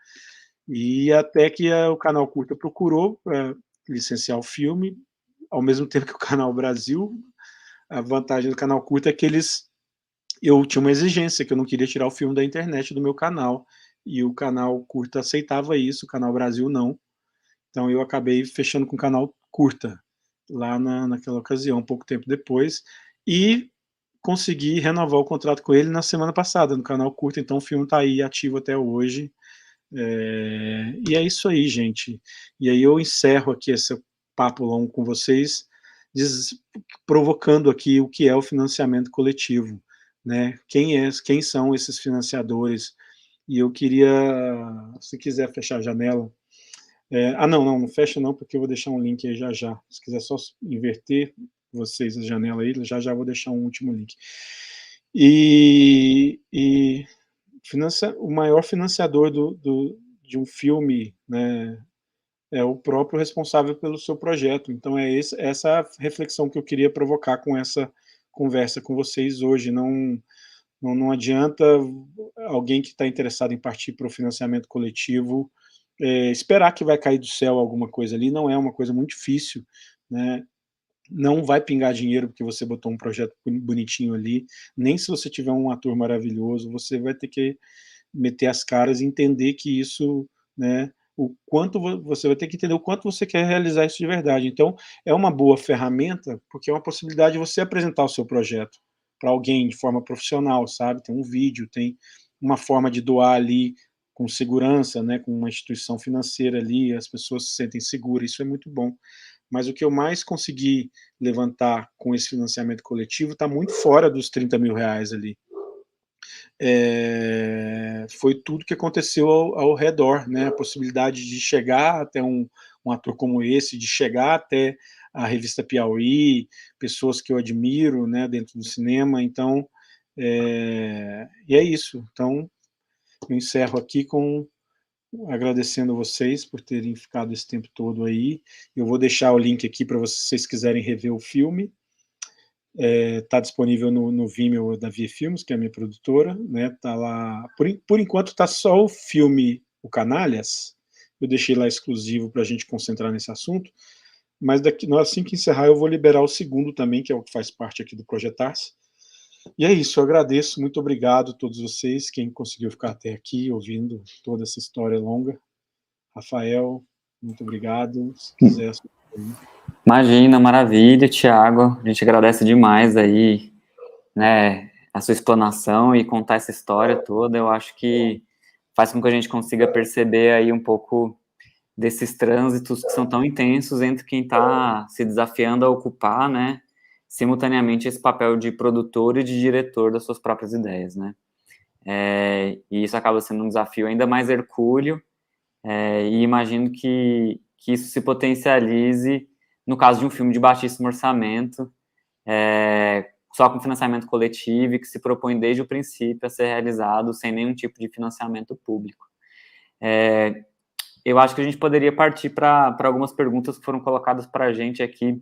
e até que o Canal Curta procurou licenciar o filme, ao mesmo tempo que o Canal Brasil. A vantagem do Canal Curta é que eu tinha uma exigência, que eu não queria tirar o filme da internet do meu canal, e o Canal Curta aceitava isso, o Canal Brasil não. Então eu acabei fechando com o Canal Curta, lá naquela ocasião, pouco tempo depois, e consegui renovar o contrato com ele na semana passada, no Canal Curta, então o filme está aí ativo até hoje. E é isso aí, gente. E aí eu encerro aqui esse papo longo com vocês, provocando aqui o que é o financiamento coletivo, né? Quem são esses financiadores? E eu queria, se quiser fechar a janela, não fecha não, porque eu vou deixar um link aí já. Se quiser só inverter vocês a janela aí, já vou deixar um último link. O maior financiador de um filme, né, é o próprio responsável pelo seu projeto. Então é essa reflexão que eu queria provocar com essa conversa com vocês hoje. Não adianta alguém que está interessado em partir para o financiamento coletivo esperar que vai cair do céu alguma coisa ali. Não é uma coisa muito difícil, né? Não vai pingar dinheiro porque você botou um projeto bonitinho ali, nem se você tiver um ator maravilhoso, você vai ter que meter as caras e entender que isso, né, você vai ter que entender o quanto você quer realizar isso de verdade. Então, é uma boa ferramenta, porque é uma possibilidade de você apresentar o seu projeto para alguém de forma profissional, sabe? Tem um vídeo, tem uma forma de doar ali com segurança, né, com uma instituição financeira ali, as pessoas se sentem seguras, isso é muito bom. mas o que eu mais consegui levantar com esse financiamento coletivo está muito fora dos 30 mil reais ali. Foi tudo que aconteceu ao redor, né? A possibilidade de chegar até um ator como esse, de chegar até a revista Piauí, pessoas que eu admiro, né, dentro do cinema. Então, e é isso. Então, eu encerro aqui agradecendo a vocês por terem ficado esse tempo todo aí. Eu vou deixar o link aqui para vocês quiserem rever o filme. Está disponível no Vimeo da Via Filmes, que é a minha produtora, né? Tá lá. Por enquanto está só o filme O Canalhas. Eu deixei lá exclusivo para a gente concentrar nesse assunto. Mas assim que encerrar, eu vou liberar o segundo também, que é o que faz parte aqui do Projetar-se. E é isso, eu agradeço, muito obrigado a todos vocês, quem conseguiu ficar até aqui ouvindo toda essa história longa. Rafael, muito obrigado. Se quiser. Imagina, maravilha, Thiago. A gente agradece demais aí, né, a sua explanação e contar essa história toda. Eu acho que faz com que a gente consiga perceber aí um pouco desses trânsitos que são tão intensos entre quem está se desafiando a ocupar, né, simultaneamente esse papel de produtor e de diretor das suas próprias ideias, né. E isso acaba sendo um desafio ainda mais hercúleo, e imagino que isso se potencialize no caso de um filme de baixíssimo orçamento, só com financiamento coletivo e que se propõe desde o princípio a ser realizado sem nenhum tipo de financiamento público. Eu acho que a gente poderia partir para algumas perguntas que foram colocadas para a gente aqui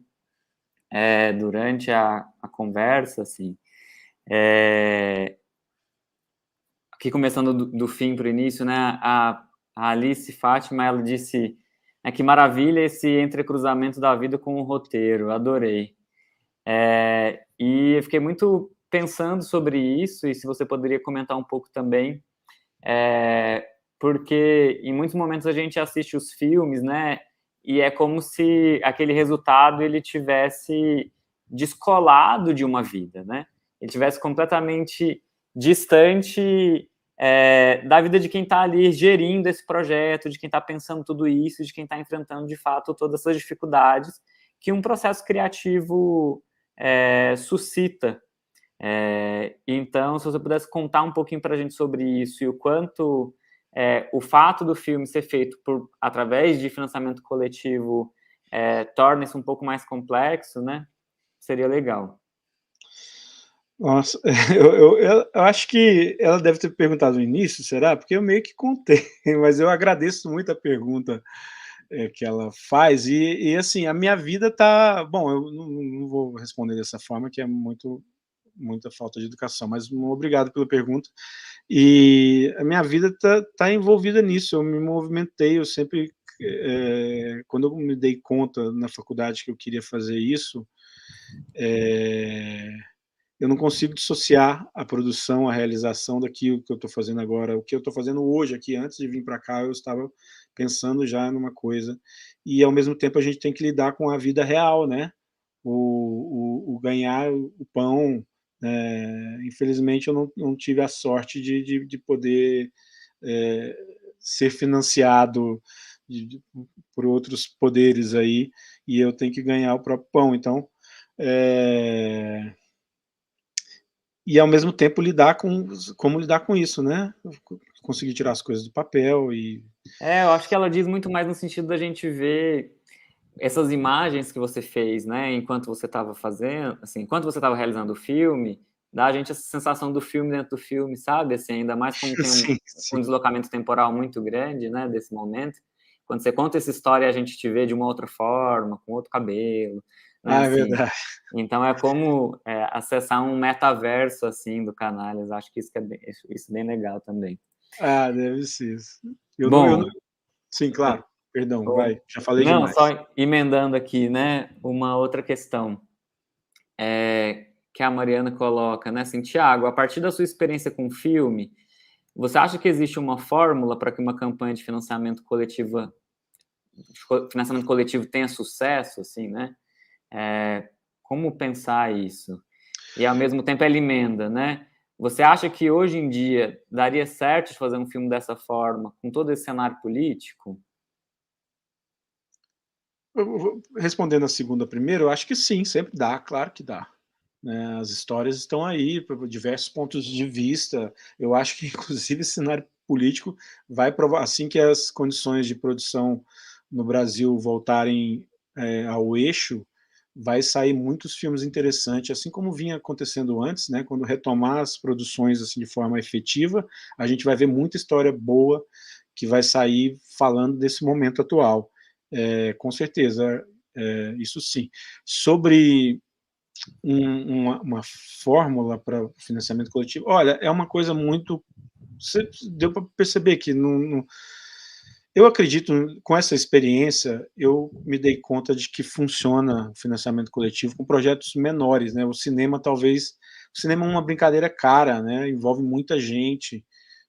durante a conversa, assim. Aqui começando do fim para o início, né, a Alice Fátima, ela disse... que maravilha esse entrecruzamento da vida com o roteiro, adorei. E eu fiquei muito pensando sobre isso, e se você poderia comentar um pouco também, porque em muitos momentos a gente assiste os filmes, né, e é como se aquele resultado ele tivesse descolado de uma vida, né, ele tivesse completamente distante da vida de quem está ali gerindo esse projeto, de quem está pensando tudo isso, de quem está enfrentando, de fato, todas essas dificuldades que um processo criativo suscita. Então, se você pudesse contar um pouquinho para a gente sobre isso e o quanto o fato do filme ser feito através de financiamento coletivo torna isso um pouco mais complexo, né? Seria legal. Nossa, eu acho que ela deve ter perguntado no início, será? Porque eu meio que contei, mas eu agradeço muito a pergunta que ela faz, e assim, a minha vida tá... Bom, eu não vou responder dessa forma, que é muita falta de educação, mas obrigado pela pergunta. E a minha vida tá envolvida nisso, eu me movimentei, eu sempre... quando eu me dei conta na faculdade que eu queria fazer isso, eu não consigo dissociar a produção, a realização daquilo que eu estou fazendo agora. O que eu estou fazendo hoje aqui, antes de vir para cá, eu estava pensando já numa coisa, e ao mesmo tempo a gente tem que lidar com a vida real, né? O ganhar o pão. Infelizmente eu não tive a sorte de poder ser financiado por outros poderes aí, e eu tenho que ganhar o próprio pão. Então, e ao mesmo tempo como lidar com isso, né? Conseguir tirar as coisas do papel e... eu acho que ela diz muito mais no sentido da gente ver essas imagens que você fez, né? Enquanto você estava fazendo, assim, enquanto você estava realizando o filme, dá a gente essa sensação do filme dentro do filme, sabe? Assim, ainda mais como tem um deslocamento temporal muito grande, né? Desse momento. Quando você conta essa história, a gente te vê de uma outra forma, com outro cabelo. Né, é assim. Verdade. Então é como acessar um metaverso assim do Canalhas. Acho que isso é bem legal também. Deve ser isso. Sim, claro. Perdão, vai. Já falei demais. Só emendando aqui, né? Uma outra questão que a Mariana coloca, né? Assim, Thiago, a partir da sua experiência com o filme, você acha que existe uma fórmula para que uma campanha de financiamento coletivo tenha sucesso, assim, né? Como pensar isso? E, ao mesmo tempo, ela emenda, né? Você acha que, hoje em dia, daria certo de fazer um filme dessa forma, com todo esse cenário político? Respondendo a segunda primeiro, eu acho que sim, sempre dá, claro que dá. Né? As histórias estão aí, por diversos pontos de vista. Eu acho que, inclusive, o cenário político vai provar, assim que as condições de produção no Brasil voltarem ao eixo, vai sair muitos filmes interessantes, assim como vinha acontecendo antes, né? Quando retomar as produções assim, de forma efetiva, a gente vai ver muita história boa que vai sair falando desse momento atual. Com certeza, isso sim. Sobre uma fórmula para financiamento coletivo, olha, é uma coisa muito... Você deu para perceber que eu acredito, com essa experiência, eu me dei conta de que funciona o financiamento coletivo com projetos menores, né? O cinema é uma brincadeira cara, né? Envolve muita gente,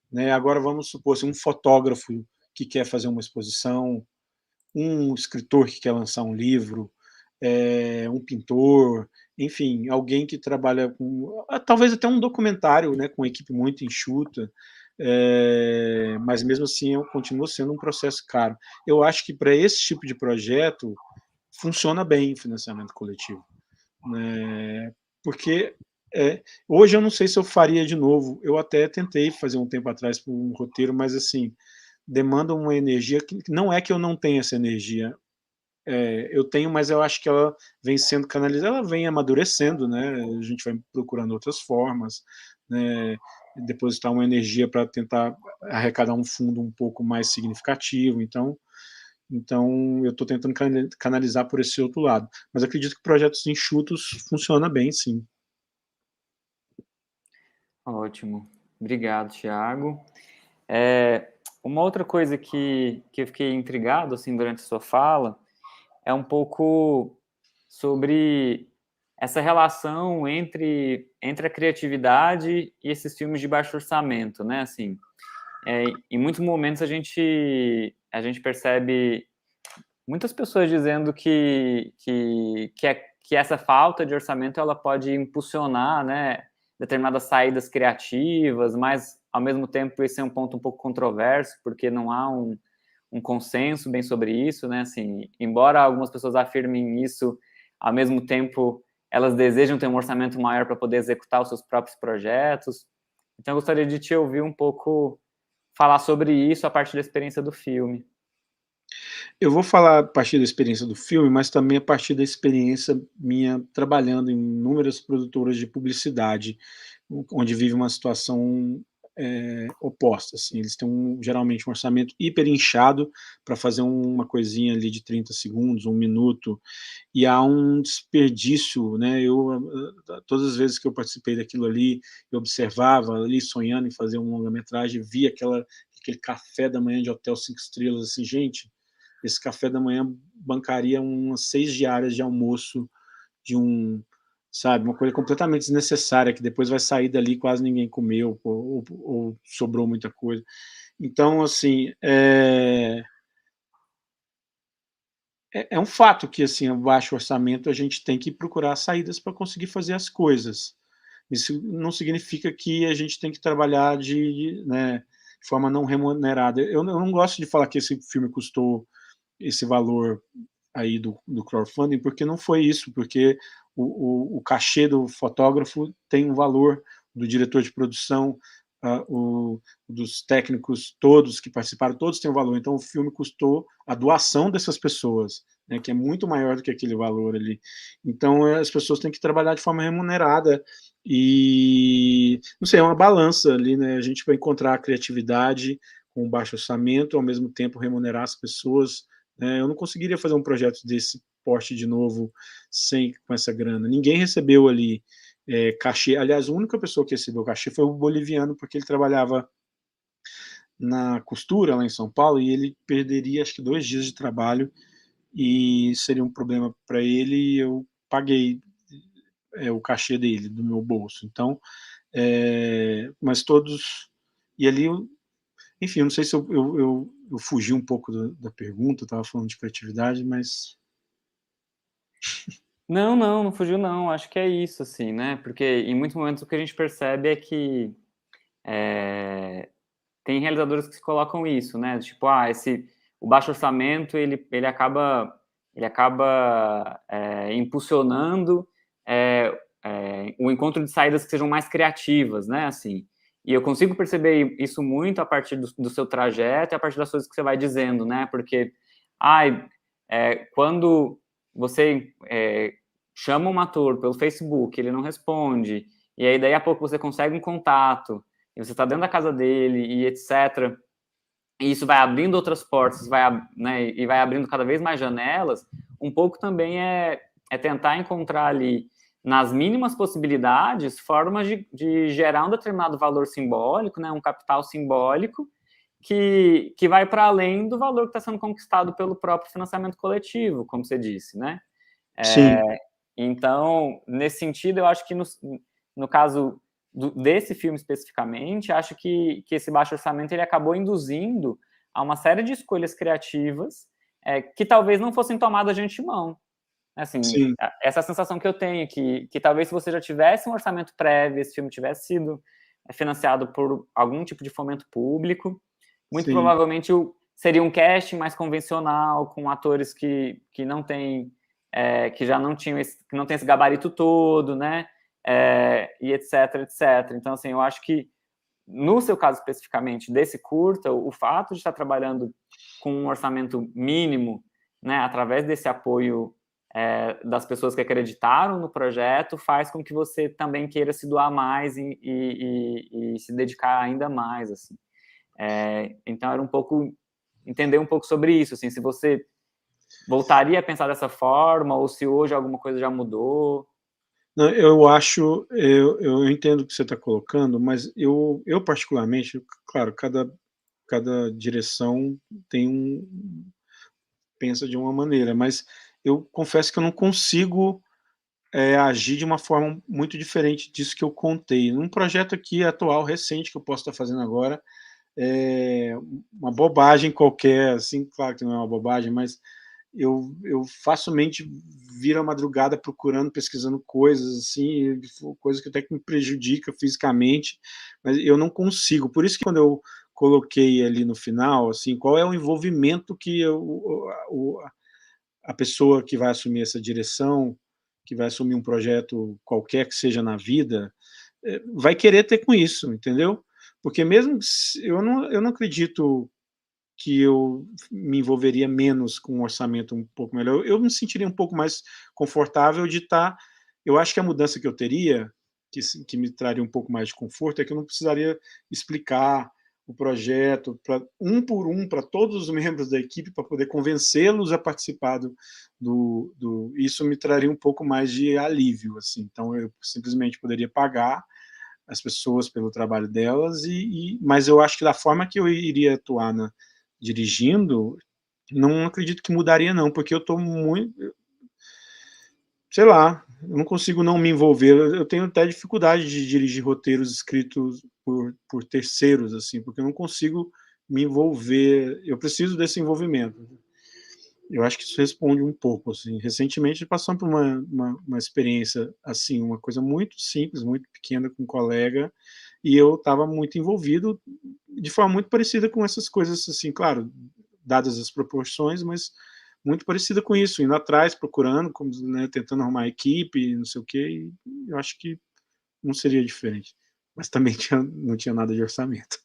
né? Agora vamos supor, assim, um fotógrafo que quer fazer uma exposição, um escritor que quer lançar um livro, um pintor, enfim, alguém que trabalha com... Talvez até um documentário, né, com uma equipe muito enxuta, mas mesmo assim continua sendo um processo caro. Eu acho que para esse tipo de projeto funciona bem o financiamento coletivo, né, porque hoje eu não sei se eu faria de novo. Eu até tentei fazer um tempo atrás um roteiro, mas assim, demanda uma energia que não é que eu não tenho essa energia, eu tenho, mas eu acho que ela vem sendo canalizada, ela vem amadurecendo, né? A gente vai procurando outras formas, né? Depositar uma energia para tentar arrecadar um fundo um pouco mais significativo. Então eu estou tentando canalizar por esse outro lado. Mas acredito que projetos enxutos funciona bem, sim. Ótimo. Obrigado, Thiago. Uma outra coisa que eu fiquei intrigado assim, durante a sua fala é um pouco sobre essa relação entre a criatividade e esses filmes de baixo orçamento, né? Assim, em muitos momentos a gente percebe muitas pessoas dizendo que essa falta de orçamento ela pode impulsionar, né, determinadas saídas criativas, mas ao mesmo tempo esse é um ponto um pouco controverso, porque não há um consenso bem sobre isso, né? Assim, embora algumas pessoas afirmem isso, ao mesmo tempo elas desejam ter um orçamento maior para poder executar os seus próprios projetos. Então, eu gostaria de te ouvir um pouco falar sobre isso a partir da experiência do filme. Eu vou falar a partir da experiência do filme, mas também a partir da experiência minha trabalhando em inúmeras produtoras de publicidade, onde vive uma situação oposta. Assim, eles têm geralmente um orçamento hiper inchado para fazer uma coisinha ali de 30 segundos, 1 minuto, e há um desperdício, né? Todas as vezes que eu participei daquilo ali, eu observava ali, sonhando em fazer um longa-metragem, via aquele café da manhã de hotel 5 estrelas, assim, gente, esse café da manhã bancaria umas 6 diárias de almoço de sabe, uma coisa completamente desnecessária, que depois vai sair dali e quase ninguém comeu, ou sobrou muita coisa. Então, assim, é um fato que, assim, o baixo orçamento, a gente tem que procurar saídas para conseguir fazer as coisas. Isso não significa que a gente tem que trabalhar de forma não remunerada. Eu não gosto de falar que esse filme custou esse valor aí do crowdfunding, porque não foi isso, porque o cachê do fotógrafo tem um valor, do diretor de produção, dos técnicos todos que participaram, todos têm um valor. Então o filme custou a doação dessas pessoas, né, que é muito maior do que aquele valor ali. Então as pessoas têm que trabalhar de forma remunerada e, não sei, é uma balança ali, né? A gente vai encontrar a criatividade com baixo orçamento, ao mesmo tempo remunerar as pessoas. Eu não conseguiria fazer um projeto desse porte de novo com essa grana. Ninguém recebeu ali cachê. Aliás, a única pessoa que recebeu cachê foi o boliviano, porque ele trabalhava na costura lá em São Paulo e ele perderia, acho que 2 dias de trabalho e seria um problema para ele, e eu paguei o cachê dele, do meu bolso. Então, mas todos... E ali, enfim, eu não sei se eu fugi um pouco da pergunta, estava falando de criatividade, mas... Não fugiu não, acho que é isso, assim, né? Porque em muitos momentos o que a gente percebe é que tem realizadores que se colocam isso, né? Tipo, o baixo orçamento, ele acaba ele acaba impulsionando o encontro de saídas que sejam mais criativas, né, assim. E eu consigo perceber isso muito a partir do seu trajeto e a partir das coisas que você vai dizendo, né, porque, quando você chama um ator pelo Facebook, ele não responde, e aí daí a pouco você consegue um contato, e você está dentro da casa dele, e etc., e isso vai abrindo outras portas, né, e vai abrindo cada vez mais janelas, um pouco também é tentar encontrar ali, nas mínimas possibilidades, formas de gerar um determinado valor simbólico, né, um capital simbólico, que vai para além do valor que está sendo conquistado pelo próprio financiamento coletivo, como você disse, né? Sim. Então, nesse sentido, eu acho que no caso desse filme especificamente, acho que esse baixo orçamento ele acabou induzindo a uma série de escolhas criativas que talvez não fossem tomadas de antemão. Assim, Sim. essa sensação que eu tenho, que talvez se você já tivesse um orçamento prévio, esse filme tivesse sido financiado por algum tipo de fomento público, muito provavelmente seria um casting mais convencional, com atores que não têm, que já não tinham que não tem esse gabarito todo, né? E etc, etc. Então, assim, eu acho que, no seu caso especificamente, desse curta, o fato de estar trabalhando com um orçamento mínimo, né, através desse apoio das pessoas que acreditaram no projeto, faz com que você também queira se doar mais e se dedicar ainda mais, assim. Então, era entender um pouco sobre isso, assim, se você voltaria a pensar dessa forma, ou se hoje alguma coisa já mudou. Não, eu entendo o que você está colocando, mas eu particularmente, claro, cada direção pensa de uma maneira, mas eu confesso que eu não consigo agir de uma forma muito diferente disso que eu contei. Num projeto aqui atual, recente, que eu posso estar fazendo agora, uma bobagem qualquer, assim, claro que não é uma bobagem, mas eu facilmente viro a madrugada procurando, pesquisando coisas, assim, coisas que até que me prejudica fisicamente, mas eu não consigo. Por isso que quando eu coloquei ali no final, assim, qual é o envolvimento que a pessoa que vai assumir essa direção, que vai assumir um projeto qualquer que seja na vida, vai querer ter com isso, entendeu? Porque mesmo eu não acredito que eu me envolveria menos com um orçamento um pouco melhor. Eu me sentiria um pouco mais confortável de estar. Eu acho que a mudança que eu teria, que me traria um pouco mais de conforto, é que eu não precisaria explicar o projeto um por um para todos os membros da equipe, para poder convencê-los a participar isso me traria um pouco mais de alívio, assim. Então eu simplesmente poderia pagar as pessoas pelo trabalho delas, mas eu acho que da forma que eu iria atuar dirigindo, não acredito que mudaria não, porque eu estou muito, sei lá, eu não consigo não me envolver, eu tenho até dificuldade de dirigir roteiros escritos por terceiros, assim, porque eu não consigo me envolver, eu preciso desse envolvimento. Eu acho que isso responde um pouco, assim. Recentemente passamos por uma experiência, assim, uma coisa muito simples, muito pequena com um colega, e eu estava muito envolvido de forma muito parecida com essas coisas, assim, claro, dadas as proporções, mas muito parecida com isso, indo atrás, procurando, né, tentando arrumar a equipe, não sei o quê, e eu acho que não seria diferente. Mas também não tinha nada de orçamento.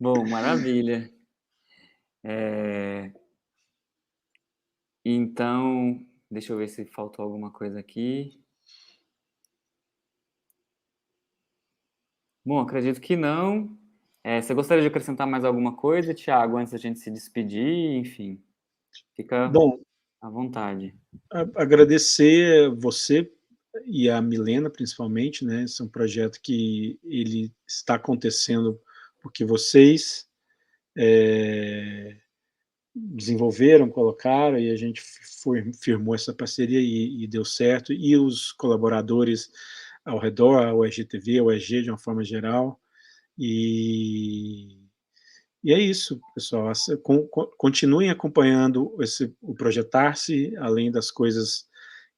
Bom, maravilha. Então, deixa eu ver se faltou alguma coisa aqui. Bom, acredito que não. Você gostaria de acrescentar mais alguma coisa, Thiago, antes da gente se despedir? Enfim, fica à vontade. Agradecer você e a Milena, principalmente, né? Esse é um projeto que ele está acontecendo porque vocês desenvolveram, colocaram, e a gente firmou essa parceria e deu certo, e os colaboradores ao redor, a UEG-TV, a UEG de uma forma geral, e é isso, pessoal. Continuem acompanhando o Projetar-se, além das coisas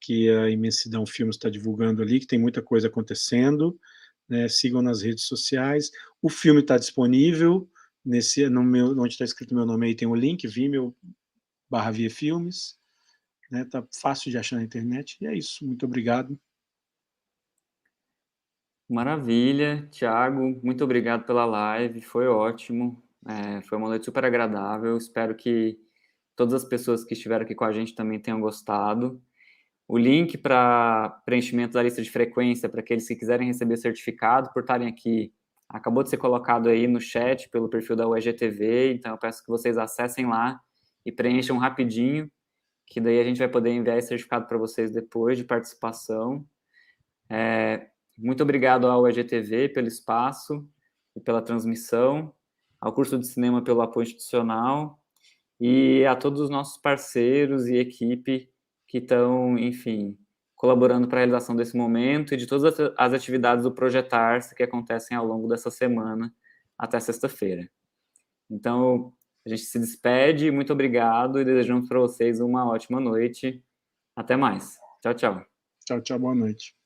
que a Imensidão Filmes está divulgando ali, que tem muita coisa acontecendo, né? Sigam nas redes sociais. O filme está disponível onde está escrito meu nome aí tem o link, Vimeo/ViaFilmes, né? Tá fácil de achar na internet, e é isso, muito obrigado. Maravilha, Thiago, muito obrigado pela live, foi ótimo, foi uma noite super agradável, espero que todas as pessoas que estiveram aqui com a gente também tenham gostado. O link para preenchimento da lista de frequência, para aqueles que quiserem receber certificado por estarem aqui, acabou de ser colocado aí no chat pelo perfil da UEGTV, então eu peço que vocês acessem lá e preencham rapidinho, que daí a gente vai poder enviar esse certificado para vocês depois de participação. Muito obrigado ao UEGTV pelo espaço e pela transmissão, ao curso de cinema pelo apoio institucional e a todos os nossos parceiros e equipe que estão, enfim, colaborando para a realização desse momento e de todas as atividades do Projetar-se que acontecem ao longo dessa semana até sexta-feira. Então, a gente se despede, muito obrigado e desejamos para vocês uma ótima noite. Até mais. Tchau, tchau. Tchau, tchau, boa noite.